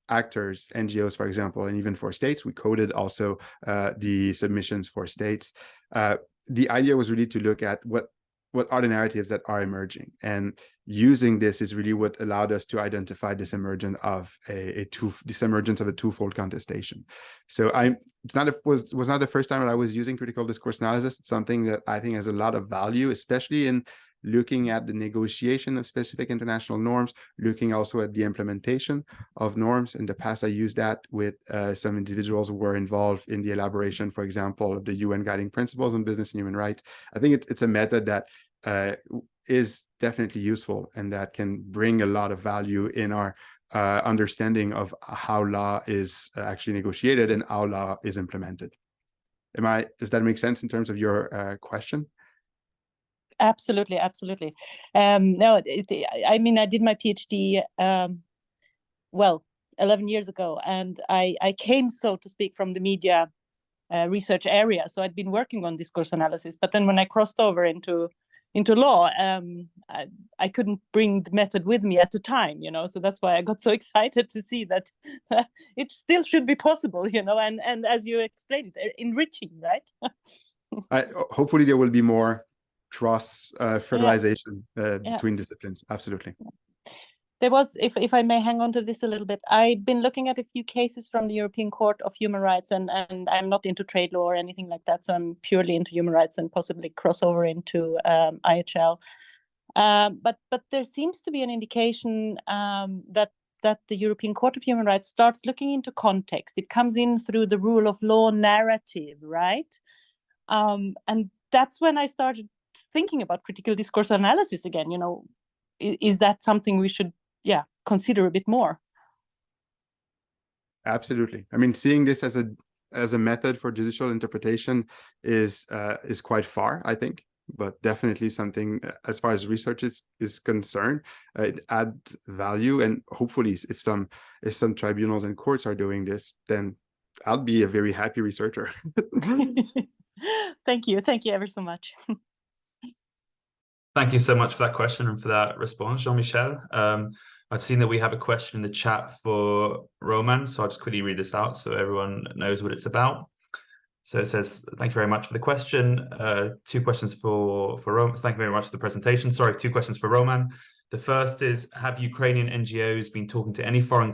actors, NGOs, for example, and even for states, we coded also the submissions for states. The idea was really to look at what are the narratives that are emerging, and using this is really what allowed us to identify this emergence of a twofold contestation. So was not the first time that I was using critical discourse analysis. It's something that I think has a lot of value, especially in looking at the negotiation of specific international norms, looking also at the implementation of norms. In the past, I used that with some individuals who were involved in the elaboration, for example, of the UN Guiding Principles on Business and Human Rights. I think it's a method that is definitely useful and that can bring a lot of value in our understanding of how law is actually negotiated and how law is implemented. Does that make sense in terms of your question? Absolutely, absolutely. No, I mean, I did my PhD, 11 years ago, and I came, so to speak, from the media research area. So I'd been working on discourse analysis, but then when I crossed over into law, I couldn't bring the method with me at the time, so that's why I got so excited to see that it still should be possible, and as you explained it, enriching, right? Hopefully there will be more cross fertilization between disciplines. Absolutely. There was, if I may hang on to this a little bit, I've been looking at a few cases from the European Court of Human Rights, and I'm not into trade law or anything like that, so I'm purely into human rights and possibly crossover into IHL. But there seems to be an indication that the European Court of Human Rights starts looking into context. It comes in through the rule of law narrative, right? And that's when I started thinking about critical discourse analysis again. Is that something we should consider a bit more? Absolutely. I mean, seeing this as a method for judicial interpretation is quite far, I think, but definitely something, as far as research is concerned, it adds value. And hopefully if some tribunals and courts are doing this, then I'll be a very happy researcher. Thank you ever so much. Thank you so much for that question and for that response, Jean-Michel. I've seen that we have a question in the chat for Roman, so I'll just quickly read this out so everyone knows what it's about. So it says, thank you very much for the question. 2 questions for Roman. Thank you very much for the presentation. Sorry, 2 questions for Roman. The first is, have Ukrainian NGOs been talking to any foreign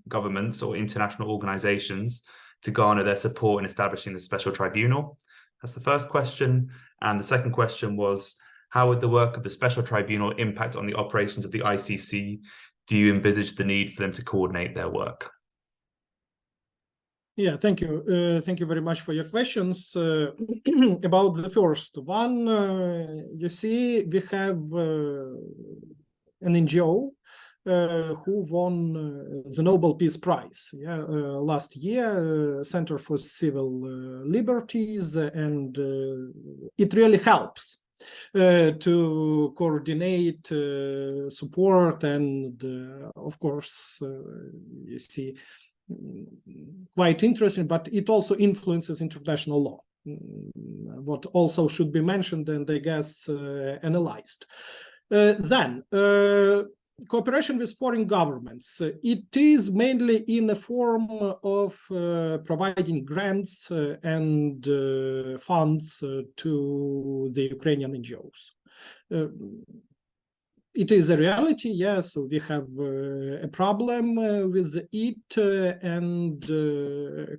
governments or international organizations to garner their support in establishing the special tribunal? That's the first question. And the second question was, how would the work of the special tribunal impact on the operations of the ICC? Do you envisage the need for them to coordinate their work? Yeah, thank you. Thank you very much for your questions. About the first one, you see, we have an NGO who won the Nobel Peace Prize last year, Center for Civil Liberties, and it really helps to coordinate support, and of course, you see, quite interesting, but it also influences international law, what also should be mentioned and I guess analyzed. Then cooperation with foreign governments, it is mainly in the form of providing grants and funds to the Ukrainian NGOs. It is a reality, yes, so we have a problem with it, and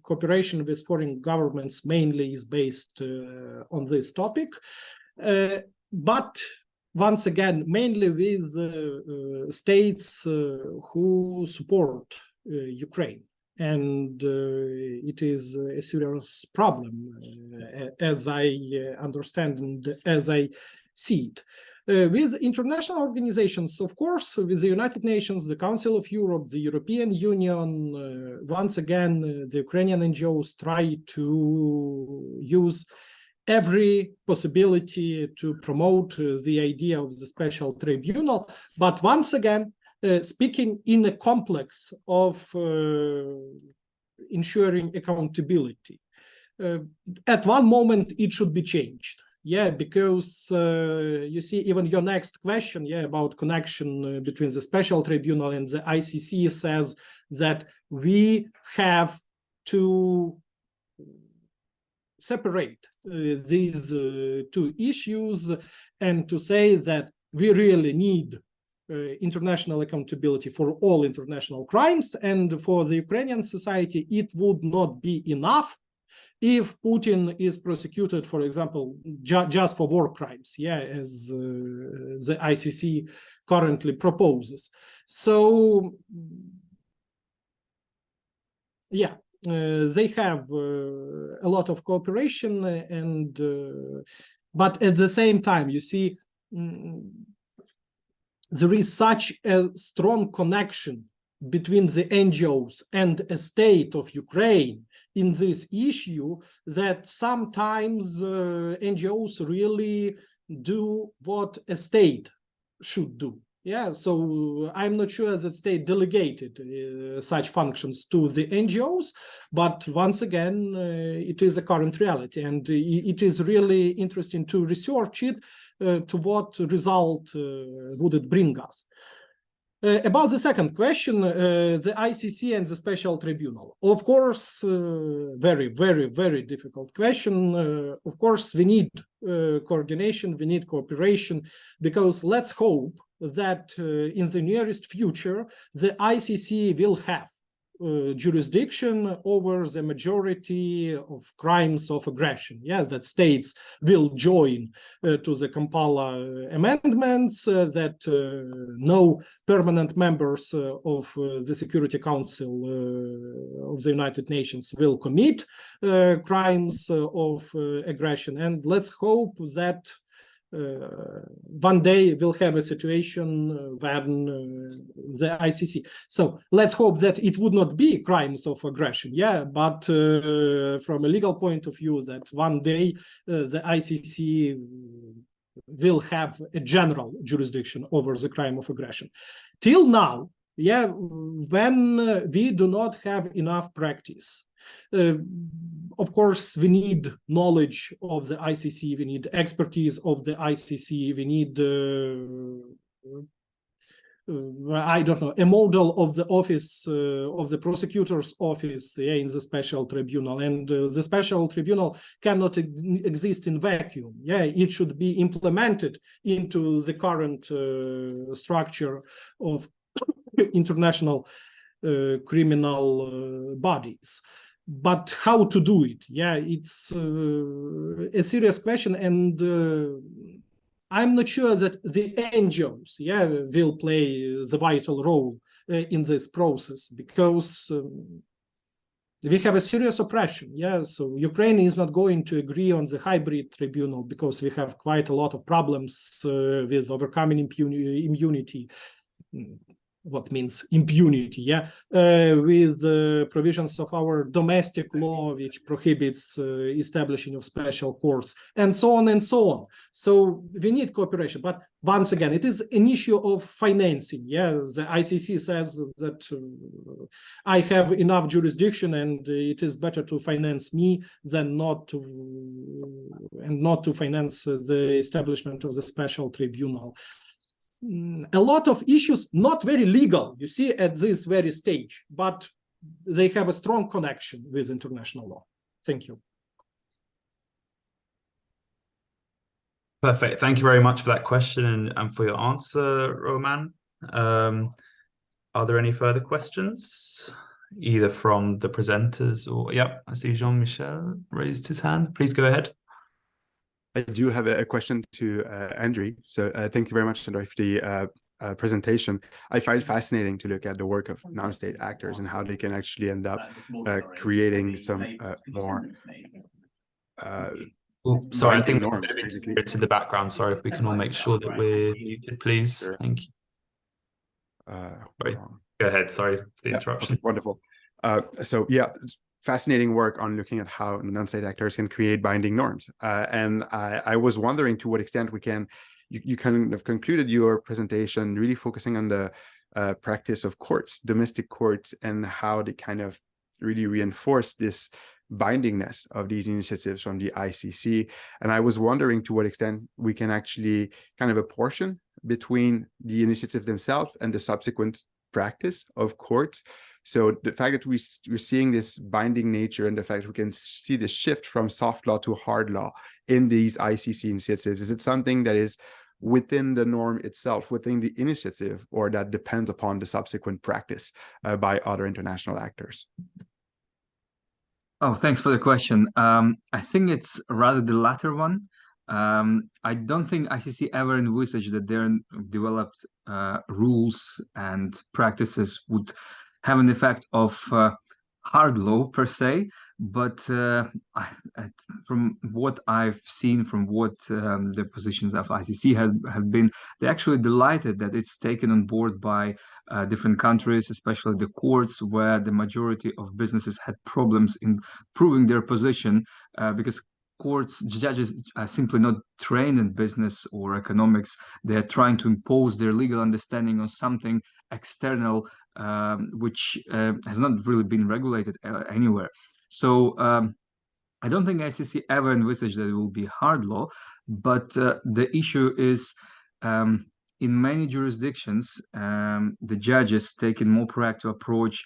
cooperation with foreign governments mainly is based on this topic. But once again, mainly with states who support Ukraine. and it is a serious problem, as I understand and as I see it. With international organizations, of course, with the United Nations, the Council of Europe, the European Union, once again, the Ukrainian NGOs try to use every possibility to promote the idea of the special tribunal. But once again, speaking in a complex of ensuring accountability. At one moment, it should be changed. Yeah, because you see, even your next question, yeah, about connection between the special tribunal and the ICC says that we have to separate these two issues and to say that we really need international accountability for all international crimes, and for the Ukrainian society, it would not be enough if Putin is prosecuted, for example, just for war crimes, yeah, as the ICC currently proposes. So, yeah, they have a lot of cooperation, and but at the same time, you see, there is such a strong connection between the NGOs and a state of Ukraine in this issue that sometimes NGOs really do what a state should do. Yeah, so I'm not sure that state delegated such functions to the NGOs, but once again, it is a current reality, and it is really interesting to research it, to what result would it bring us. About the second question, the ICC and the Special Tribunal. Of course, very, very, very difficult question. Of course, we need coordination, we need cooperation, because let's hope that in the nearest future, the ICC will have jurisdiction over the majority of crimes of aggression. Yeah, that states will join to the Kampala amendments, that no permanent members of the Security Council of the United Nations will commit crimes of aggression. And let's hope that one day we'll have a situation when the ICC. So let's hope that it would not be crimes of aggression, yeah, but from a legal point of view, that one day the ICC will have a general jurisdiction over the crime of aggression. Till now, yeah, when we do not have enough practice, of course, we need knowledge of the ICC, we need expertise of the ICC, we need, I don't know, a model of the office, of the prosecutor's office, yeah, in the special tribunal. And the special tribunal cannot exist in vacuum. Yeah, it should be implemented into the current structure of international criminal bodies. But how to do it? Yeah, it's a serious question, and I'm not sure that the NGOs, yeah, will play the vital role in this process, because we have a serious oppression. Yeah, so Ukraine is not going to agree on the hybrid tribunal because we have quite a lot of problems with overcoming immunity. What means impunity, yeah, with provisions of our domestic law, which prohibits establishing of special courts, and so on and so on. So we need cooperation, but once again, it is an issue of financing. Yeah, the ICC says that I have enough jurisdiction, and it is better to finance me than not to finance the establishment of the special tribunal. A lot of issues, not very legal, you see, at this very stage, but they have a strong connection with international law. Thank you. Perfect. Thank you very much for that question and for your answer, Roman. Are there any further questions, either from the presenters or, yeah, I see Jean-Michel raised his hand. Please go ahead. I do have a question to Andrew. So thank you very much, Andrew, for the presentation, I find it fascinating to look at the work of non-state actors and how they can actually end up creating some more sorry, I think norms, basically. It's in the background. Sorry, if we can all make sure that we're muted, please. Sure. Thank you. Sorry. Go ahead. Sorry for the interruption. Okay, wonderful. So yeah, fascinating work on looking at how non-state actors can create binding norms. And I was wondering to what extent we can, you kind of concluded your presentation really focusing on the practice of courts, domestic courts, and how they kind of really reinforce this bindingness of these initiatives from the ICC. And I was wondering to what extent we can actually kind of apportion between the initiative themselves and the subsequent practice of courts. So the fact that we're seeing this binding nature and the fact that we can see the shift from soft law to hard law in these ICC initiatives, is it something that is within the norm itself, within the initiative, or that depends upon the subsequent practice by other international actors? Oh, thanks for the question. I think it's rather the latter one. I don't think ICC ever envisaged that their developed rules and practices would have an effect of hard law per se, but from what I've seen, from what the positions of ICC have been, they're actually delighted that it's taken on board by different countries, especially the courts, where the majority of businesses had problems in proving their position because courts, judges are simply not trained in business or economics. They're trying to impose their legal understanding on something external, which has not really been regulated anywhere. So I don't think ICC ever envisaged that it will be hard law, but the issue is in many jurisdictions, the judges take a more proactive approach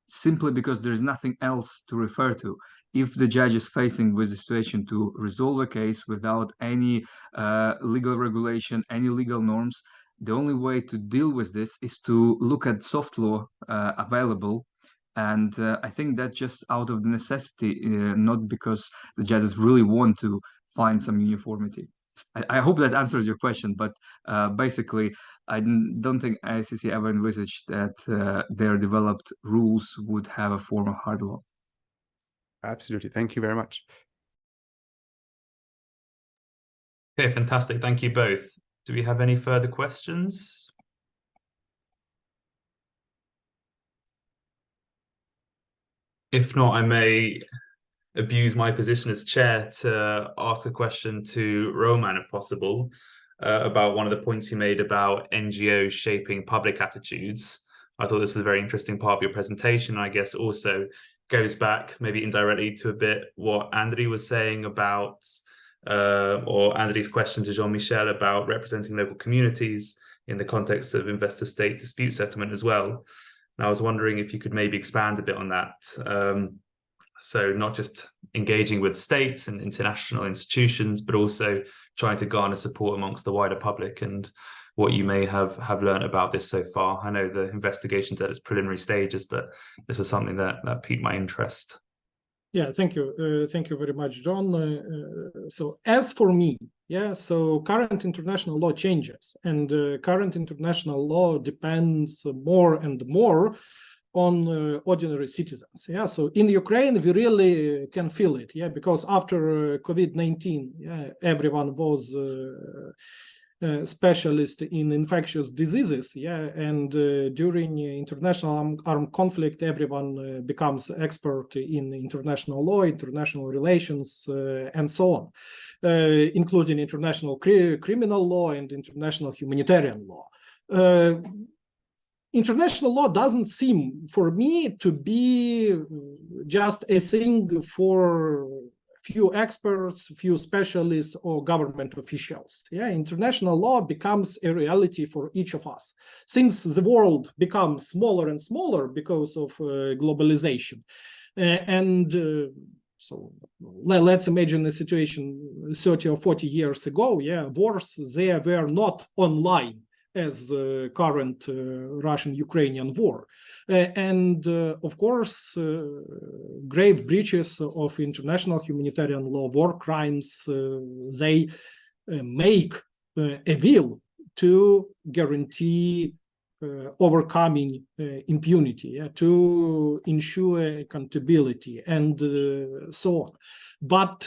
simply because there's nothing else to refer to. If the judge is facing with the situation to resolve a case without any legal regulation, any legal norms, the only way to deal with this is to look at soft law available. And I think that's just out of the necessity, not because the judges really want to find some uniformity. I hope that answers your question, but basically, I don't think ICC ever envisaged that their developed rules would have a form of hard law. Absolutely. Thank you very much. Okay, fantastic. Thank you both. Do we have any further questions? If not, I may abuse my position as chair to ask a question to Roman, if possible, about one of the points you made about NGOs shaping public attitudes. I thought this was a very interesting part of your presentation. I guess also goes back maybe indirectly to a bit what Andriy was saying about, or Andriy's question to Jean-Michel about representing local communities in the context of investor-state dispute settlement as well. And I was wondering if you could maybe expand a bit on that. So not just engaging with states and international institutions, but also trying to garner support amongst the wider public, and what you may have learned about this so far. I know the investigation's at its preliminary stages, but this was something that piqued my interest. Yeah, thank you. Thank you very much, John. So as for me, yeah, so current international law changes, and current international law depends more and more on ordinary citizens. Yeah, so in Ukraine, we really can feel it. Yeah, because after COVID-19, yeah, everyone was specialist in infectious diseases. Yeah, and during international armed conflict, everyone becomes expert in international law, international relations, and so on, including international criminal law and international humanitarian law. International law doesn't seem, for me, to be just a thing for few experts, few specialists, or government officials. Yeah, international law becomes a reality for each of us. Since the world becomes smaller and smaller because of globalization, so let's imagine a situation 30 or 40 years ago. Yeah, wars, they were not online as the current Russian-Ukrainian war. Of course, grave breaches of international humanitarian law, war crimes, they make a will to guarantee overcoming impunity, to ensure accountability, and so on. But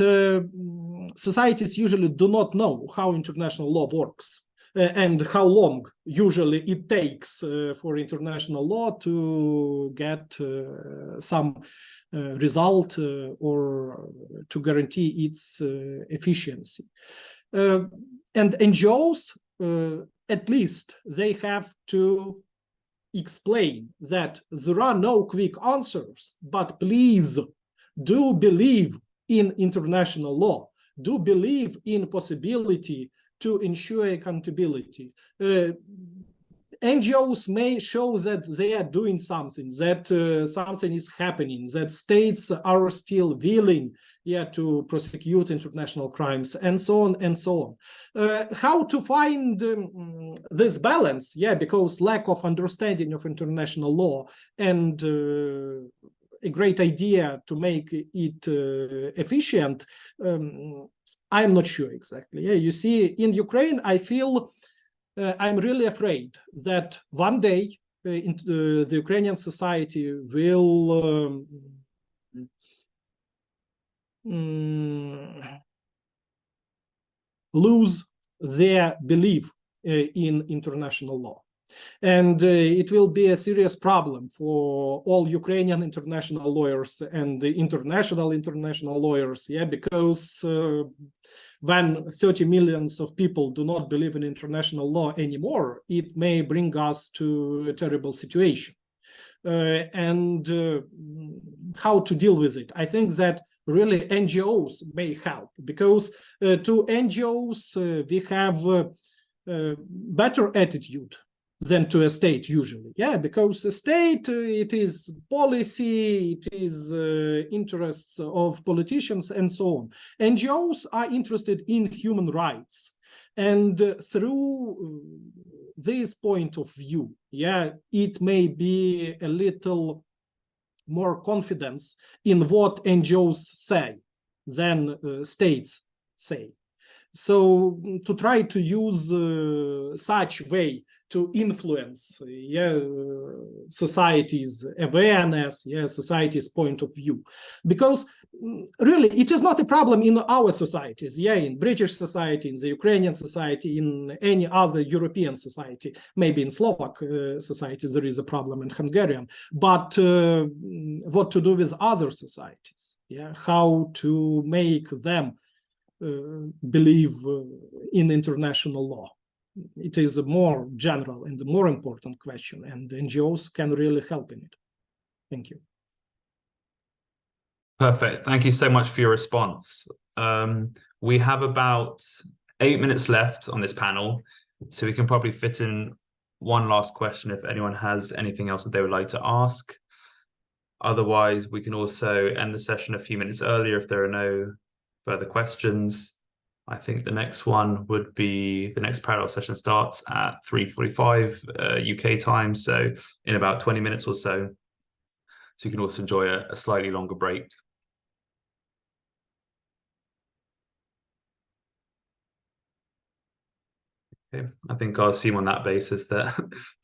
societies usually do not know how international law works and how long usually it takes for international law to get some result or to guarantee its efficiency. And NGOs, at least they have to explain that there are no quick answers, but please do believe in international law, do believe in possibility to ensure accountability. NGOs may show that they are doing something, that something is happening, that states are still willing to prosecute international crimes, and so on and so on. How to find this balance? Because lack of understanding of international law and a great idea to make it efficient, I'm not sure exactly. You see, in Ukraine, I feel I'm really afraid that one day the Ukrainian society will lose their belief in international law. And it will be a serious problem for all Ukrainian international lawyers and the international lawyers, because when 30 million of people do not believe in international law anymore, it may bring us to a terrible situation. And how to deal with it? I think that really NGOs may help, because to NGOs we have better attitude than to a state usually, because the state, it is policy, it is interests of politicians and so on. NGOs are interested in human rights, and through this point of view, it may be a little more confidence in what NGOs say than states say. So to try to use such way to influence society's awareness, society's point of view, because really it is not a problem in our societies, in British society, in the Ukrainian society, in any other European society, maybe in Slovak society there is a problem, in Hungarian, but what to do with other societies, how to make them believe in international law. It is a more general and a more important question, and NGOs can really help in it. Thank you. Perfect. Thank you so much for your response. We have about 8 minutes left on this panel, so we can probably fit in one last question if anyone has anything else that they would like to ask. Otherwise, we can also end the session a few minutes earlier if there are no further questions. I think the next one would be, the next parallel session starts at 3:45 UK time, so in about 20 minutes or so. So you can also enjoy a slightly longer break. Okay, I think I'll assume on that basis that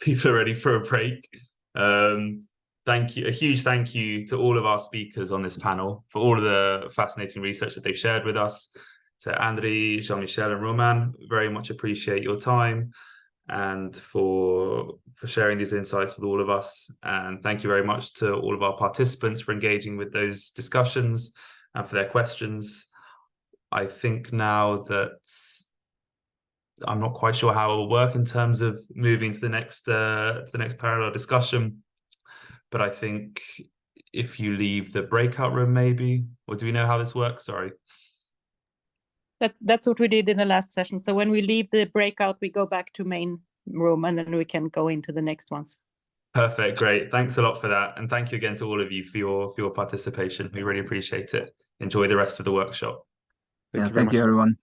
people are ready for a break. Thank you, a huge thank you to all of our speakers on this panel for all of the fascinating research that they've shared with us. To Andriy, Jean-Michel and Roman, very much appreciate your time and for sharing these insights with all of us. And thank you very much to all of our participants for engaging with those discussions and for their questions. I think now that I'm not quite sure how it will work in terms of moving to the next parallel discussion, but I think if you leave the breakout room maybe, or do we know how this works? Sorry. That's what we did in the last session. So when we leave the breakout, we go back to main room and then we can go into the next ones. Perfect, great. Thanks a lot for that. And thank you again to all of you for your participation. We really appreciate it. Enjoy the rest of the workshop. Thank you very much. Thank you, everyone.